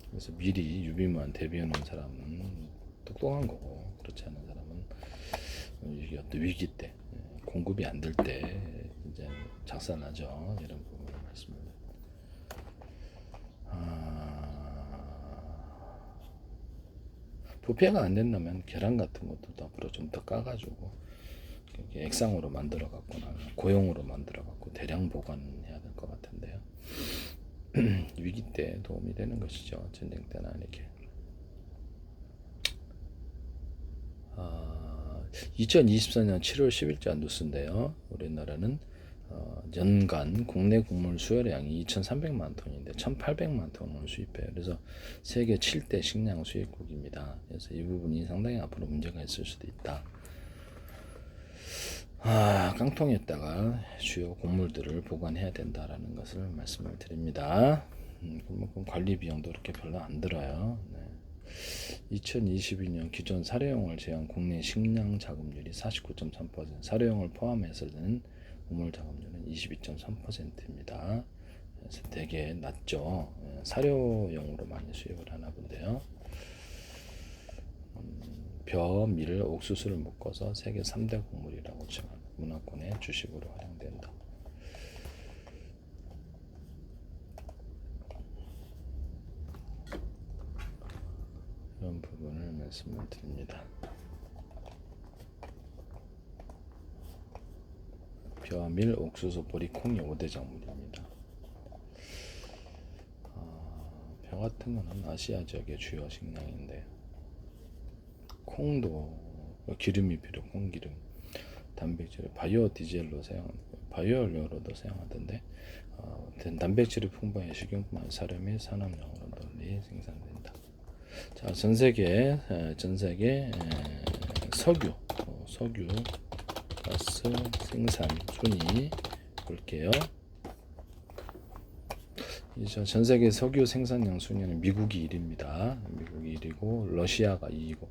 [SPEAKER 1] 그래서 미리 유비무한 대비해놓은 사람은 똑똑한 거고, 그렇지 않은 사람은 이게 어떤 위기 때, 공급이 안 될 때 이제 작살나죠. 이런 부분을 말씀드립니다. 부패가 안 된다면 계란 같은 것도 앞으로 좀 더 까가지고 액상으로 만들어 갖거나 고용으로 만들어 갖고 대량 보관해야 될 것 같은데요. 위기 때 도움이 되는 것이죠. 전쟁 때나 이렇게. 2024년 7월 10일자 뉴스인데요. 우리나라는 연간 국내 곡물 수요량이 2,300만 톤인데 1,800만 톤을 수입해요. 그래서 세계 7대 식량 수입국입니다. 그래서 이 부분이 상당히 앞으로 문제가 있을 수도 있다. 깡통에다가 주요 곡물들을 보관해야 된다라는 것을 말씀을 드립니다. 그만큼 관리 비용도 그렇게 별로 안 들어요. 네. 2022년 기존 사료용을 제한 국내 식량 자급률이 49.3%, 사료용을 포함해서는 곡물 자급률은 22.3%입니다. 그래서 되게 낮죠. 사료용으로 많이 수입을 하나 본데요. 벼, 밀, 옥수수를 묶어서 세계 3대 곡물이라고 칭하는 문화권의 주식으로 활용된다. 이런 부분을 말씀을 드립니다. 벼, 밀, 옥수수, 보리, 콩이 5대 작물입니다. 벼 같은 거는 아시아 지역의 주요 식량인데, 콩도 기름이 필요, 콩기름, 단백질, 바이오 디젤로 바이오 연료로도 사용하던데, 단백질이 풍부한 식용품, 사료 및 산업용으로 널리 생산된다. 자, 전 세계 석유 가스 생산 순위 볼게요. 전 세계 석유 생산량 순위는 미국이 1위입니다. 미국이 1위고 러시아가 2위고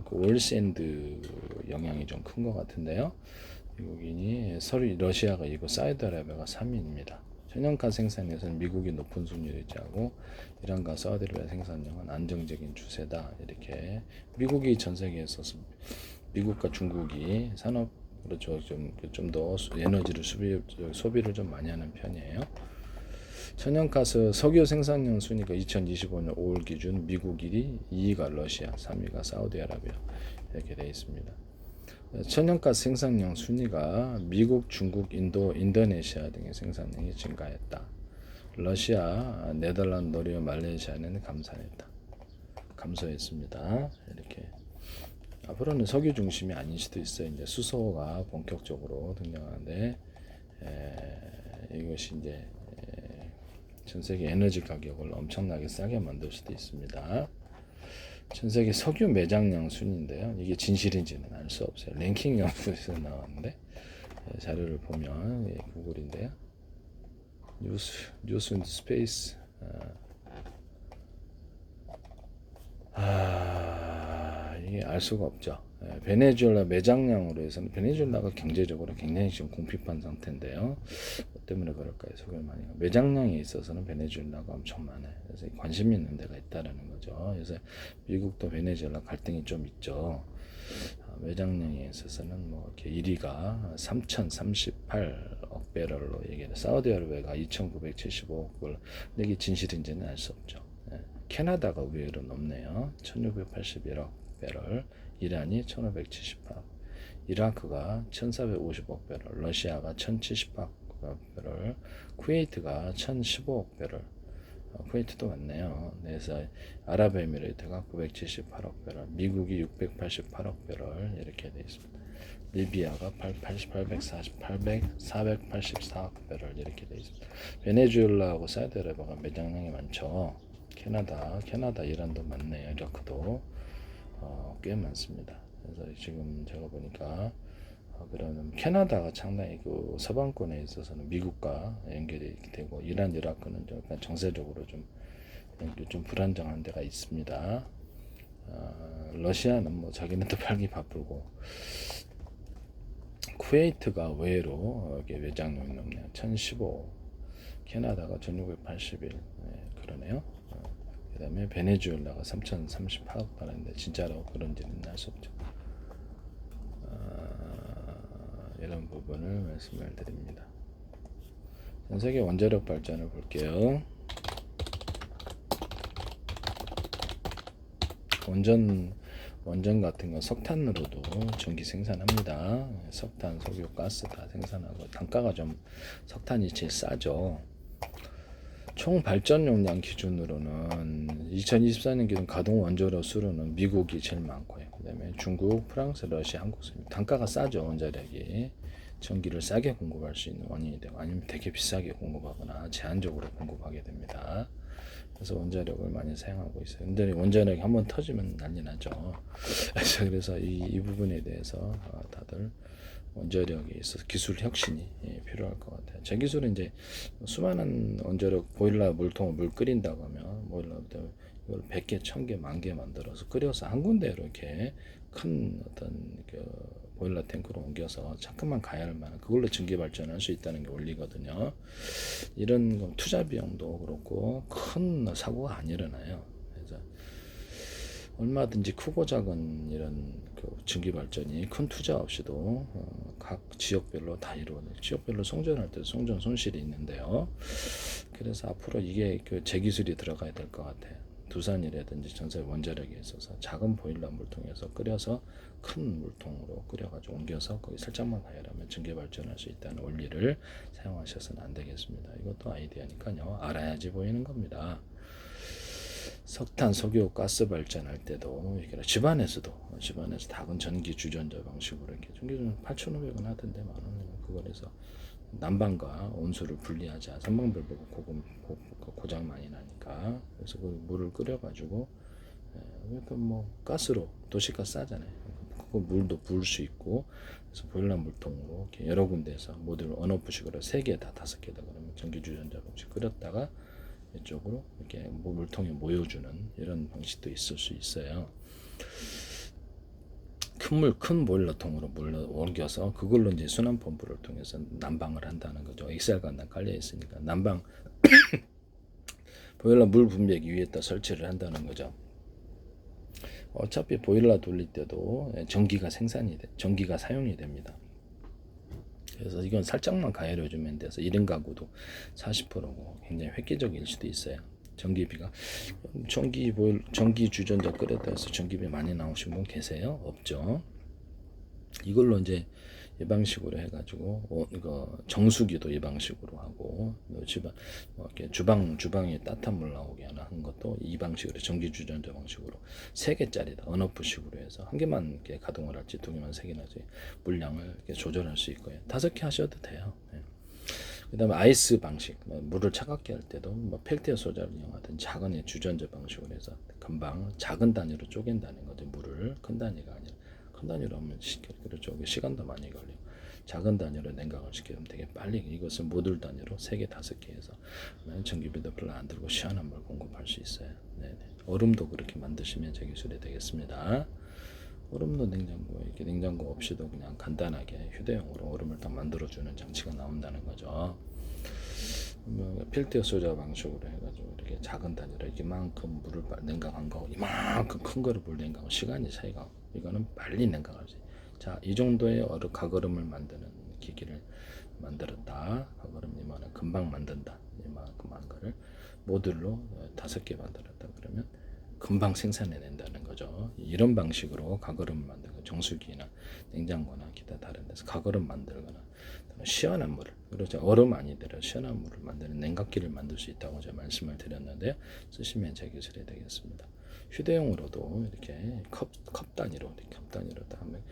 [SPEAKER 1] 그 오일샌드 영향이 좀 큰 것 같은데요. 미국인이 러시아가 2위고 사우디아라비아가 3위입니다. 천연가스 생산에서는 미국이 높은 순위를 유지하고 이란과 사우디아라비아 생산량은 안정적인 추세다. 이렇게 미국이 전 세계에서 미국과 중국이 산업으로 좀 더 에너지를 소비를 좀 많이 하는 편이에요. 천연가스 석유 생산량 순위가 2025년 5월 기준 미국 1위, 2위가 러시아, 3위가 사우디아라비아 이렇게 되어 있습니다. 천연가스 생산량 순위가 미국, 중국, 인도, 인도네시아 등의 생산량이 증가했다. 러시아, 네덜란드, 노르웨이, 말레이시아는 감소했습니다. 이렇게 앞으로는 석유 중심이 아닐 수도 있어요. 이제 수소가 본격적으로 등장하는데 이것이 이제 전 세계 에너지 가격을 엄청나게 싸게 만들 수도 있습니다. 전 세계 석유 매장량 순인데요. 이게 진실인지는 알 수 없어요. 랭킹 연구에서 나왔는데 자료를 보면 구글인데요. 뉴스 인 스페이스 이게 알 수가 없죠. 베네수엘라 매장량으로 해서는 베네수엘라가 경제적으로 굉장히 지금 궁핍한 상태인데요. 뭐 때문에 그럴까요? 석유를 많이 매장량에 있어서는 베네수엘라가 엄청 많아요. 그래서 관심 있는 데가 있다라는 거죠. 그래서 미국도 베네수엘라 갈등이 좀 있죠. 매장량에 있어서는 뭐 이렇게 1위가 3,038억 배럴로 얘기해요. 사우디아라비아가 2,975억 배럴. 근데 이게 진실인지는 알 수 없죠. 캐나다가 의외로 높네요. 1,681억 배럴, 이란이 1,578억, 이라크가 1,450억 배럴, 러시아가 1,070억 배럴, 쿠웨이트가 1,015억 배럴, 쿠웨이트도 많네요. 그래서 아랍에미레이트가 978억 배럴, 미국이 688억 배럴 이렇게 되어 있습니다. 리비아가 484억 배럴 이렇게 되어 있습니다. 베네수엘라하고 사우디아라비아가 매장량이 많죠. 캐나다, 이란도 많네요. 이라크도 꽤 많습니다. 그래서 지금 제가 보니까 그러면 캐나다가 상당히 그 서방권에 있어서는 미국과 연결이 되고 이란, 이라크는 좀 약간 정세적으로 좀 불안정한 데가 있습니다. 러시아는 뭐 자기네도 팔기 바쁘고 쿠웨이트가 의외로 이게 외장용이 높네요. 1015 캐나다가 1681 그러네요. 그 다음에 베네수엘라가 3038억 달러인데 진짜로 그런지는 알 수 없죠. 이런 부분을 말씀을 드립니다. 전 세계 원자력 발전을 볼게요. 원전 같은 거 석탄으로도 전기 생산합니다. 석탄, 석유, 가스 다 생산하고 단가가 좀 석탄이 제일 싸죠. 총 발전 용량 기준으로는 2024년 기준 가동 원자력 수로는 미국이 제일 많고요. 그다음에 중국, 프랑스, 러시아, 한국 단가가 싸죠. 원자력이 전기를 싸게 공급할 수 있는 원인이 되고 아니면 되게 비싸게 공급하거나 제한적으로 공급하게 됩니다. 그래서 원자력을 많이 사용하고 있어요. 근데 원자력이 한번 터지면 난리 나죠. 그래서 이 부분에 대해서 다들 원자력에 있어서 기술 혁신이 필요할 것 같아요. 제 기술은 이제 수많은 원자력 보일러 물통을 물 끓인다고 하면 보일러부터 이걸 100개, 1000개, 10,000개 만들어서 끓여서 한 군데로 이렇게 큰 어떤 그 보일러 탱크로 옮겨서 잠깐만 가야 할 만한 그걸로 전기 발전할 수 있다는 게 원리거든요. 이런 투자 비용도 그렇고 큰 사고가 안 일어나요. 그래서 얼마든지 크고 작은 이런 그 전기 발전이 큰 투자 없이도 각 지역별로 다 이루어져요. 지역별로 송전할 때 송전 손실이 있는데요. 그래서 앞으로 이게 그 제기술이 들어가야 될 것 같아요. 두산이라든지 전세 원자력에 있어서 작은 보일러 물통에서 끓여서 큰 물통으로 끓여가지고 옮겨서 거기 살짝만 가열하면 전기 발전할 수 있다는 원리를 사용하셔서는 안 되겠습니다. 이것도 아이디어니까요. 알아야지 보이는 겁니다. 석탄, 석유, 가스 발전할 때도 집안에서 작은 전기 주전자 방식으로 이렇게 전기는 8,500원 하던데 만원 그걸 해서 난방과 온수를 분리하자. 선방불 보고 고장 많이 나니까 그래서 그 물을 끓여가지고 그러니까 뭐 가스로 도시가스 싸잖아요. 그 물도 부을 수 있고 그래서 보일러 물통으로 이렇게 여러 군데에서 모듈 언오프식으로 3개다 5개다 그러면 전기 주전자 방식 끓였다가 이쪽으로 이렇게 물통에 모여주는 이런 방식도 있을 수 있어요. 큰 보일러통으로 물을 옮겨서 그걸로 이제 순환 펌프를 통해서 난방을 한다는 거죠. 엑셀관단 깔려 있으니까 난방 보일러 물 분배기 위에다 설치를 한다는 거죠. 어차피 보일러 돌릴 때도 전기가 사용이 됩니다. 그래서 이건 살짝만 가열해주면 돼서 1인 가구도 40%고 굉장히 획기적일 수도 있어요. 전기비가 전기 주전자 끓였다 해서 전기비 많이 나오신 분 계세요? 없죠. 이걸로 이제 이 방식으로 해가지고 이거 정수기도 이 방식으로 하고 이렇게 주방에 따뜻한 물 나오게 하는 것도 이 방식으로 전기 주전자 방식으로 3개짜리다 언오프식으로 해서 한 개만 이렇게 가동을 할지 2개만 3개나 할지 물량을 이렇게 조절할 수 있고요. 5개 하셔도 돼요. 그다음에 아이스 방식, 물을 차갑게 할 때도 펠티어 소자를 이용하든 작은 주전자 방식으로 해서 금방 작은 단위로 쪼갠다는 거죠. 물을 큰 단위가 아니라 큰 단위로 하면 그렇죠. 시간도 많이 걸리고 작은 단위로 냉각을 시키면 되게 빨리 이것은 모듈 단위로 3개, 5개 해서 전기비도 별로 안 들고 시원한 물 공급할 수 있어요. 네네. 얼음도 그렇게 만드시면 제 기술이 되겠습니다. 얼음도 냉장고 없이도 그냥 간단하게 휴대용으로 얼음을 딱 만들어주는 장치가 나온다는 거죠. 필터 소자 방식으로 해가지고 이렇게 작은 단위로 이만큼 물을 냉각한 거, 이만큼 큰 거를 물 냉각, 시간이 차이가 이거는 빨리 냉각할 수. 자, 이 정도의 가거름을 만드는 기기를 만들었다. 가거름 이만은 금방 만든다. 이만큼한 거를 모듈로 5개 만들었다. 그러면 금방 생산해낸다는 거죠. 이런 방식으로 가거름을 만들고 정수기나 냉장고나 기타 다른 데서 가거름 만들거나 시원한 물을 그렇죠. 얼음 아니더라도 시원한 물을 만드는 냉각기를 만들 수 있다고 제가 말씀을 드렸는데요. 쓰시면 제 기술이 되겠습니다. 휴대용으로도 이렇게 컵 단위로 하면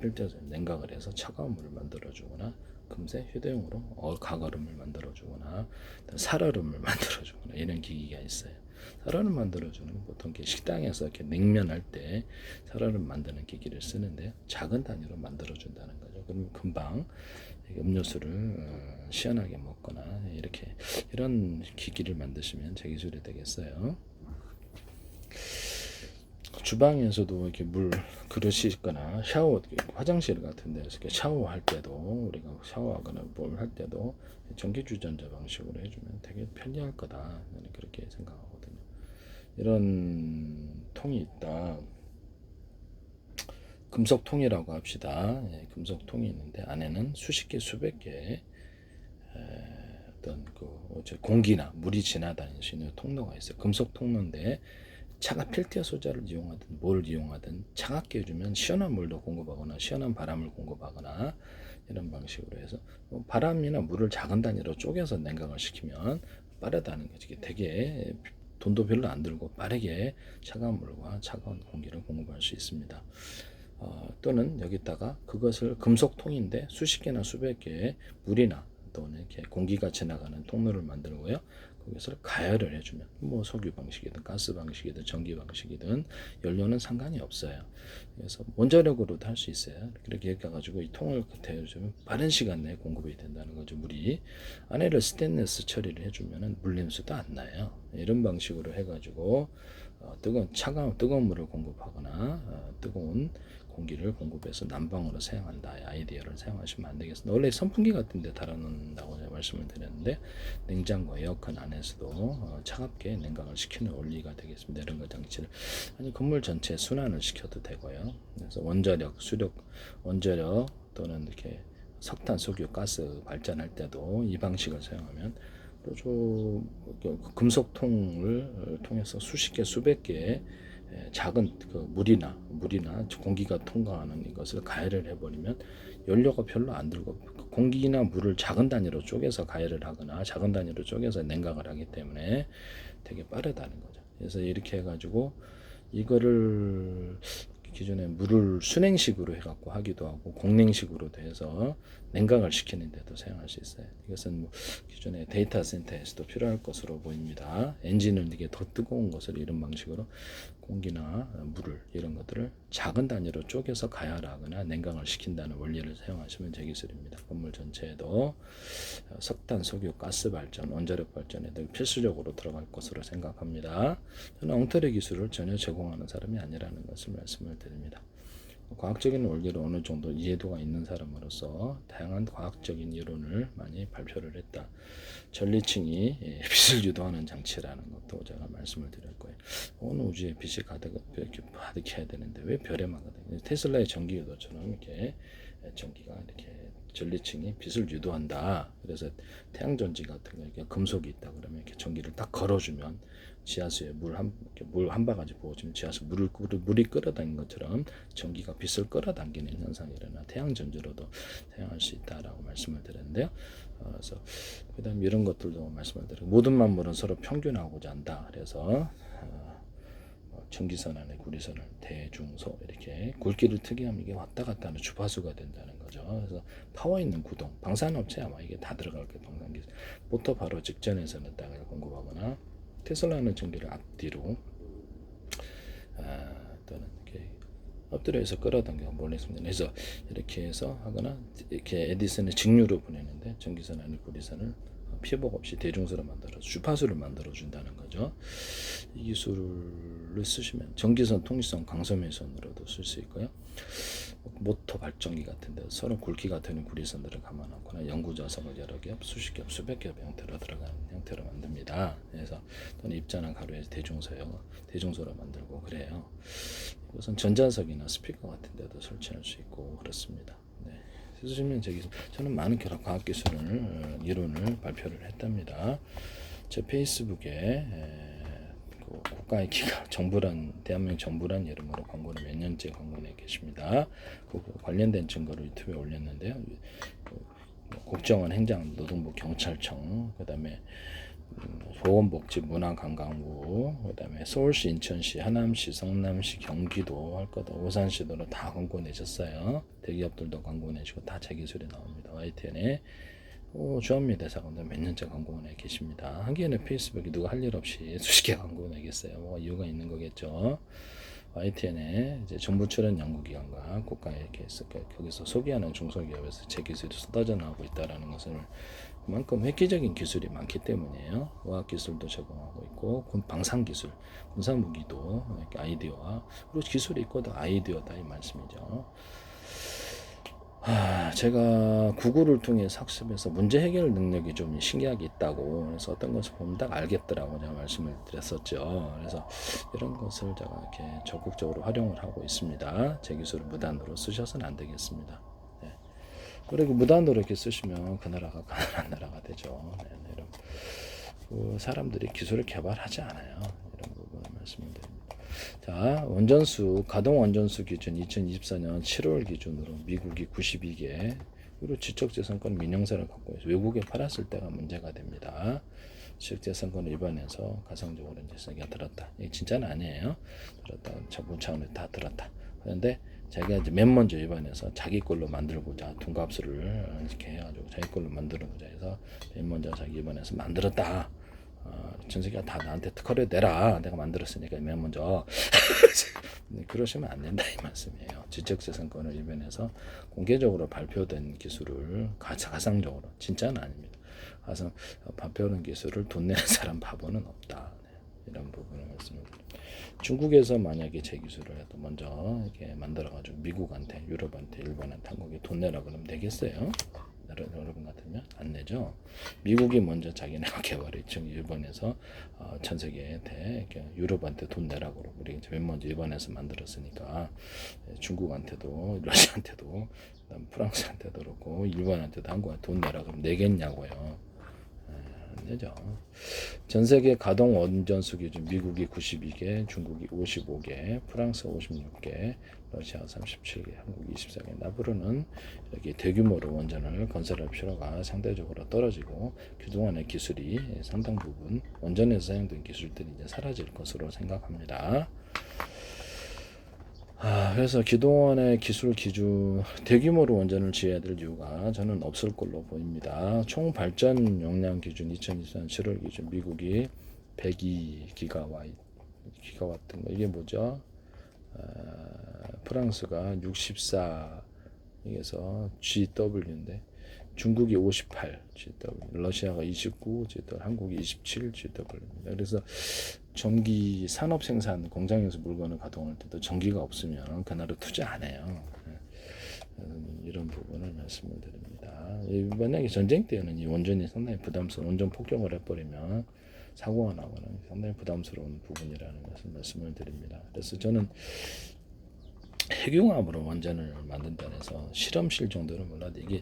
[SPEAKER 1] 필터에서 냉각을 해서 차가운 물을 만들어주거나 금세 휴대용으로 가거름을 만들어주거나 살얼음을 만들어주거나 이런 기기가 있어요. 살얼음 만들어주는 건 보통 이렇게 식당에서 이렇게 냉면 할 때 살얼음 만드는 기기를 쓰는데요. 작은 단위로 만들어준다는 거죠. 그러면 금방 음료수를 시원하게 먹거나 이렇게 이런 기기를 만드시면 제 기술이 되겠어요. 주방에서도 이렇게 물 그릇이 있거나 샤워 화장실 같은 데서 이렇게 샤워할 때도 우리가 샤워하거나 뭘 할 때도 전기 주전자 방식으로 해주면 되게 편리할 거다 저는 그렇게 생각하거든요. 이런 통이 있다. 금속통이라고 합시다. 예, 금속통이 있는데 안에는 수십 개 수백 개 어떤 그 공기나 물이 지나다닐 수 있는 통로가 있어요. 금속 통로인데 차가 필터 소자를 이용하든 뭘 이용하든 차갑게 해주면 시원한 물도 공급하거나 시원한 바람을 공급하거나 이런 방식으로 해서 바람이나 물을 작은 단위로 쪼개서 냉각을 시키면 빠르다는 거지. 이게 되게 돈도 별로 안 들고 빠르게 차가운 물과 차가운 공기를 공급할 수 있습니다. 또는 여기다가 그것을 금속통인데 수십 개나 수백 개의 물이나 또는 이렇게 공기가 지나가는 통로를 만들고요. 거기서 가열을 해주면 뭐 석유 방식이든 가스 방식이든 전기 방식이든 연료는 상관이 없어요. 그래서 원자력으로도 할 수 있어요. 그렇게 해가지고 이 통을 대주면 빠른 시간 내에 공급이 된다는 거죠. 물이 안에를 스테인리스 처리를 해주면은 물냄새도 안 나요. 이런 방식으로 해가지고 뜨거운 물을 공급하거나 뜨거운 공기를 공급해서 난방으로 사용한다. 아이디어를 사용하시면 안 되겠습니다. 원래 선풍기 같은 데 달아놓는다고 제가 말씀을 드렸는데 냉장고, 에어컨 안에서도 차갑게 냉각을 시키는 원리가 되겠습니다. 이런 거 장치를 건물 전체 순환을 시켜도 되고요. 그래서 원자력, 수력, 원자력 또는 이렇게 석탄, 석유, 가스 발전할 때도 이 방식을 사용하면 또 금속통을 통해서 수십 개, 수백 개의 작은 그 물이나 공기가 통과하는 이것을 가열을 해버리면 연료가 별로 안 들고 공기나 물을 작은 단위로 쪼개서 가열을 하거나 작은 단위로 쪼개서 냉각을 하기 때문에 되게 빠르다는 거죠. 그래서 이렇게 해가지고 이거를 기존에 물을 순행식으로 해갖고 하기도 하고 공냉식으로도 해서 냉각을 시키는 데도 사용할 수 있어요. 이것은 뭐 기존에 데이터 센터에서도 필요할 것으로 보입니다. 엔진을 이게 더 뜨거운 것을 이런 방식으로 공기나 물을 이런 것들을 작은 단위로 쪼개서 가열하거나 냉각을 시킨다는 원리를 사용하시면 제 기술입니다. 건물 전체에도 석탄, 석유, 가스 발전, 원자력 발전에도 필수적으로 들어갈 것으로 생각합니다. 저는 엉터리 기술을 전혀 제공하는 사람이 아니라는 것을 말씀을 드립니다. 과학적인 원리를 어느 정도 이해도가 있는 사람으로서 다양한 과학적인 이론을 많이 발표를 했다. 전리층이 빛을 유도하는 장치라는 것도 제가 말씀을 드렸고요. 온 우주에 빛이 가득해야 되는데 왜 별에만 가득해? 테슬라의 전기 유도처럼 이렇게 전기가 이렇게 전리층이 빛을 유도한다. 그래서 태양전지 같은 거 이렇게 금속이 있다 그러면 이렇게 전기를 딱 걸어주면 지하수에 물 한 바가지 부어주면 지하수 물이 끌어당긴 것처럼 전기가 빛을 끌어당기는 현상이 일어나 태양전지로도 사용할 수 있다라고 말씀을 드렸는데요. 그래서 그다음 이런 것들도 말씀을 드리고 모든 만물은 서로 평균하고자 한다. 그래서 전기선 안에 구리선을 대중소 이렇게 굵기를 특이하면 이게 왔다 갔다 하는 주파수가 된다는 거죠. 그래서 파워 있는 구동 방산업체 아마 이게 다 들어갈 게 방산기 모터 바로 직전에서는 땅을 공급하거나 테슬라는 전기를 앞뒤로 또는 이렇게 엎드려서 끌어당겨 몰래습니다. 그래서 이렇게 해서 하거나 이렇게 에디슨의 직류로 보내는데 전기선 안에 구리선을 피복 없이 대중소로 만들어서 주파수를 만들어 준다는 거죠. 이 기술을 쓰시면 전기선, 통신선, 강섬유선으로도 쓸 수 있고요. 모터 발전기 같은 데 서로 굵기가 되는 구리선들을 감아놓거나 연구자석을 여러 겹, 수십 겹, 수백 겹 형태로 들어가는 형태로 만듭니다. 그래서 또는 입자나 가루에서 대중소로 만들고 그래요. 이것은 전자석이나 스피커 같은 데도 설치할 수 있고 그렇습니다. 네. 쓰시면 저는 많은 과학 기술을 이론을 발표를 했답니다. 제 페이스북에 국가의 기관 대한민국 정부란 이름으로 광고를 몇 년째 광고내 계십니다. 그 관련된 증거를 유튜브에 올렸는데요. 국정원, 행정, 노동부, 경찰청, 그다음에 보건복지, 문화관광부, 그다음에 서울시, 인천시, 하남시, 성남시, 경기도 할 거다. 오산시도로 다 광고 내셨어요. 대기업들도 광고 내시고 다 제 기술이 나옵니다. YTN에 주한미 대사관도 몇 년째 광고원에 계십니다. 하기에는 페이스북에 누가 할 일 없이 수십 개 광고원이겠어요. 뭐 이유가 있는 거겠죠. YTN에 이제 정부 출연 연구기관과 국가에 이렇게 있을 거기서 소개하는 중소기업에서 제 기술이 쏟아져 나오고 있다라는 것을 그만큼 획기적인 기술이 많기 때문이에요. 화학 기술도 제공하고 있고 방산 기술, 군사 무기도 이렇게 아이디어와 그리고 기술이 있고도 아이디어다 이 말씀이죠. 제가 구글을 통해서 학습해서 문제 해결 능력이 좀 신기하게 있다고 그래서 어떤 것을 보면 딱 알겠더라고 제가 말씀을 드렸었죠. 그래서 이런 것을 제가 이렇게 적극적으로 활용을 하고 있습니다. 제 기술을 무단으로 쓰셔서는 안 되겠습니다. 네. 그리고 무단으로 이렇게 쓰시면 그 나라가 가난한 나라가 되죠. 네, 이런 사람들이 기술을 개발하지 않아요. 이런 부분을 말씀드립니다. 자, 원전수 가동 원전수 기준 2024년 7월 기준으로 미국이 92개 그리고 지적재산권 민영사를 갖고 있어 외국에 팔았을 때가 문제가 됩니다. 지적재산권을 위반해서 가상적으로 이제 쓰기가 들었다. 이게 진짜는 아니에요. 들었다. 정부 차원에서 다 들었다. 그런데 자기가 이제 맨 먼저 위반해서 자기 걸로 만들고자 돈값을 이렇게 해가지고 자기 걸로 만들고자 해서 맨 먼저 자기 위반해서 만들었다. 전세계가 다 나한테 특허를 내라. 내가 만들었으니까 맨 먼저 그러시면 안 된다 이 말씀이에요. 지적재산권을 위반해서 공개적으로 발표된 기술을 가상적으로 진짜는 아닙니다. 가상 발표하는 기술을 돈 내는 사람 바보는 없다. 네, 이런 부분을 말씀드립니다. 중국에서 만약에 제 기술을 해도 먼저 이렇게 만들어가지고 미국한테, 유럽한테, 일본한테, 한국에 돈 내라 그러면 되겠어요? 여러분 같으면 안 내죠. 미국이 먼저 자기네가 개발했죠. 일본에서 전 세계한테 유럽한테 돈 내라고 그러고 우리 맨 먼저 일본에서 만들었으니까 중국한테도 러시아한테도 프랑스한테도 그렇고 일본한테도 한국한테 돈 내라 그러면 내겠냐고요. 안 되죠. 전 세계 가동 원전수 기준 미국이 92개, 중국이 55개, 프랑스 56개, 러시아 37개, 한국이 24개. 앞으로는 이렇게 대규모로 원전을 건설할 필요가 상대적으로 떨어지고 그동안의 기술이 상당 부분 원전에서 사용된 기술들이 이제 사라질 것으로 생각합니다. 그래서 그동안의 기술 기준 대규모로 원전을 지어야 될 이유가 저는 없을 걸로 보입니다. 총 발전 용량 기준 2024년 7월 기준 미국이 102기가와트 이게 뭐죠? 프랑스가 64에서 GW인데 중국이 58 GW, 러시아가 29 GW, 한국이 27 GW입니다. 그래서 전기 산업 생산 공장에서 물건을 가동할 때도 전기가 없으면 그 나라 투자 안 해요. 이런 부분을 말씀을 드립니다. 만약에 전쟁 때는 이 원전이 상당히 부담스러운 원전 폭격을 해버리면 사고가 나거나 상당히 부담스러운 부분이라는 것을 말씀을 드립니다. 그래서 저는 핵융합으로 원전을 만든다는 해서 실험실 정도는 몰라도 이게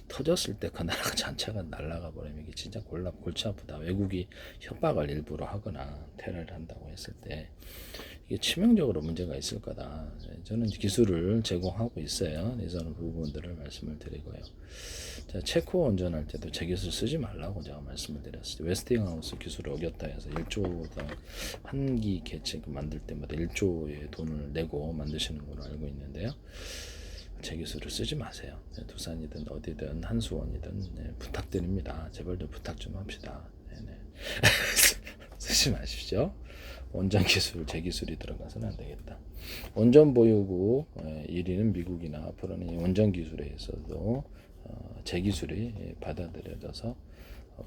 [SPEAKER 1] 터졌을 때 그 나라가 전체가 날아가 버리면 이게 진짜 골치 아프다. 외국이 협박을 일부러 하거나 테러를 한다고 했을 때 이게 치명적으로 문제가 있을 거다. 저는 기술을 제공하고 있어요. 그래서 그 부분들을 말씀을 드리고요. 자, 체코 원전할 때도 제 기술 쓰지 말라고 제가 말씀을 드렸어요. 웨스팅하우스 기술을 어겼다 해서 1조당 한 기 개체 만들 때마다 1조의 돈을 내고 만드시는 걸로 알고 있는데요. 제 기술을 쓰지 마세요. 네, 두산이든 어디든 한수원이든 네, 부탁드립니다. 제발 좀 부탁 좀 합시다. 네네. 쓰지 마십시오. 원전 기술, 제 기술이 들어가서는 안 되겠다. 원전 보유국 1위는 미국이나 앞으로는 원전 기술에 있어도 제 기술이 받아들여져서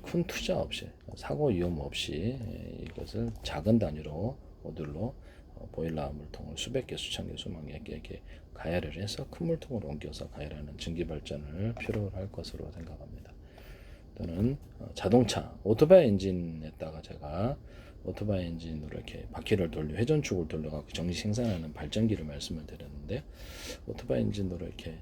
[SPEAKER 1] 큰 투자 없이 사고 위험 없이 이것을 작은 단위로 모듈로 보일러 물통을 수백 개, 수천 개, 수만 개 이렇게 가열을 해서 큰 물통으로 옮겨서 가열하는 전기 발전을 필요로 할 것으로 생각합니다. 또는 자동차, 오토바이 엔진에다가 제가 오토바이 엔진으로 이렇게 바퀴를 돌려 회전축을 돌려갖고 전기 생산하는 발전기를 말씀을 드렸는데 오토바이 엔진으로 이렇게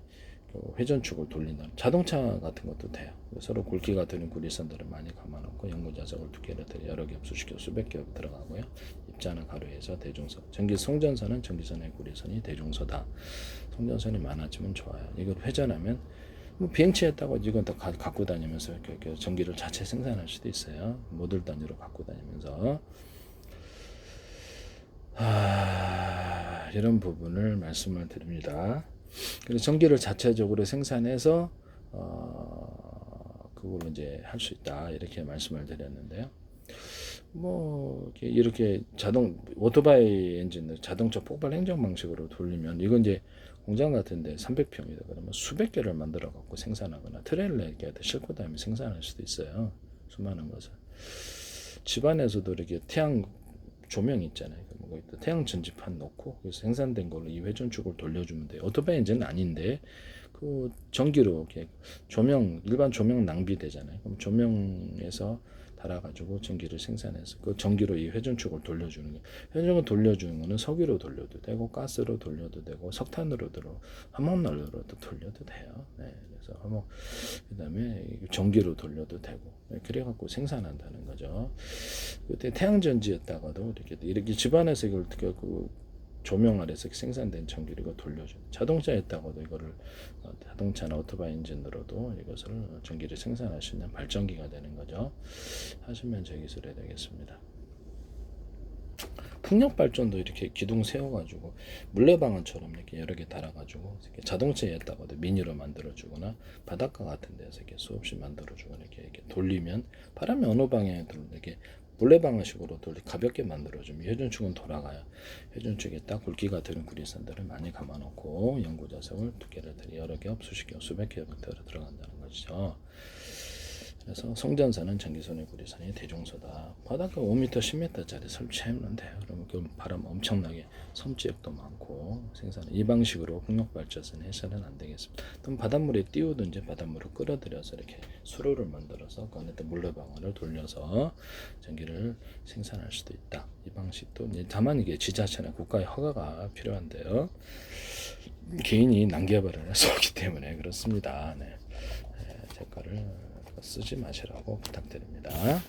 [SPEAKER 1] 회전축을 돌린다는 자동차 같은 것도 돼요. 서로 굵기가 되는 구리선들을 많이 감아놓고 연구자석을 두께를 여러 개 수십 개 수백 개 들어가고요. 입자나 가루에서 대중소 전기 송전선은 전기선의 구리선이 대중소다. 송전선이 많아지면 좋아요. 이걸 회전하면 뭐 비행체 했다고 이건 다 갖고 다니면서 이렇게 전기를 자체 생산할 수도 있어요. 모듈 단위로 갖고 다니면서 이런 부분을 말씀을 드립니다. 그래서 전기를 자체적으로 생산해서 그걸로 이제 할 수 있다 이렇게 말씀을 드렸는데요. 뭐 이렇게 자동 오토바이 엔진을 자동차 폭발 행정 방식으로 돌리면 이건 이제 공장 같은데 300평이다 그러면 수백 개를 만들어 갖고 생산하거나 트레일러에 싣고 다니며 생산할 수도 있어요. 수많은 것을. 집안에서도 이렇게 태양 조명 있잖아요. 뭐 태양 전지판 놓고 그래서 생산된 걸로 이 회전축을 돌려주면 돼요. 오토바이 엔진은 아닌데 그 전기로 이렇게 조명 일반 조명 낭비되잖아요. 그럼 조명에서 달아가지고 전기를 생산해서 그 전기로 이 회전축을 돌려주는 거예요. 회전축을 돌려주는 거는 석유로 돌려도 되고 가스로 돌려도 되고 석탄으로도 화목난로로도 돌려도 돼요. 네, 그래서 화목 그다음에 전기로 돌려도 되고 네, 그래갖고 생산한다는 거죠. 그때 태양전지였다가도 이렇게 집안에서 이걸 그 조명 아래서 생산된 전기를 돌려주는 자동차였다고도 이거를 자동차나 오토바이 엔진으로도 이것을 전기를 생산할 수 있는 발전기가 되는 거죠. 하시면 제 기술이 되겠습니다. 풍력 발전도 이렇게 기둥 세워가지고 물레방아처럼 이렇게 여러 개 달아가지고 이렇게 자동차에다가도 미니로 만들어주거나 바닷가 같은 데서 이렇게 수없이 만들어주거나 이렇게 돌리면 바람이 어느 방향에 이렇게 물레방아식으로 가볍게 만들어주면 회전축은 돌아가요. 회전축에 딱 굵기가 드는 구리선들을 많이 감아놓고 연구자석을 두께를 여러 개, 수십 개, 수백 개부터 들어간다는 것이죠. 그래서 송전선은 전기선의 구리선이 대중소다. 바닷가 5m, 10m짜리 설치하면 돼요. 그러면 그 바람 엄청나게 섬지역도 많고 생산 이 방식으로 풍력 발전은 해서는 안 되겠습니다. 또 바닷물에 띄우든지 바닷물을 끌어들여서 이렇게 수로를 만들어서 그 안에 물레방아를 돌려서 전기를 생산할 수도 있다. 이 방식도 다만 이게 지자체나 국가의 허가가 필요한데요. 개인이 난개발을 할 수 없기 때문에 그렇습니다. 네. 재가를 쓰지 마시라고 부탁드립니다.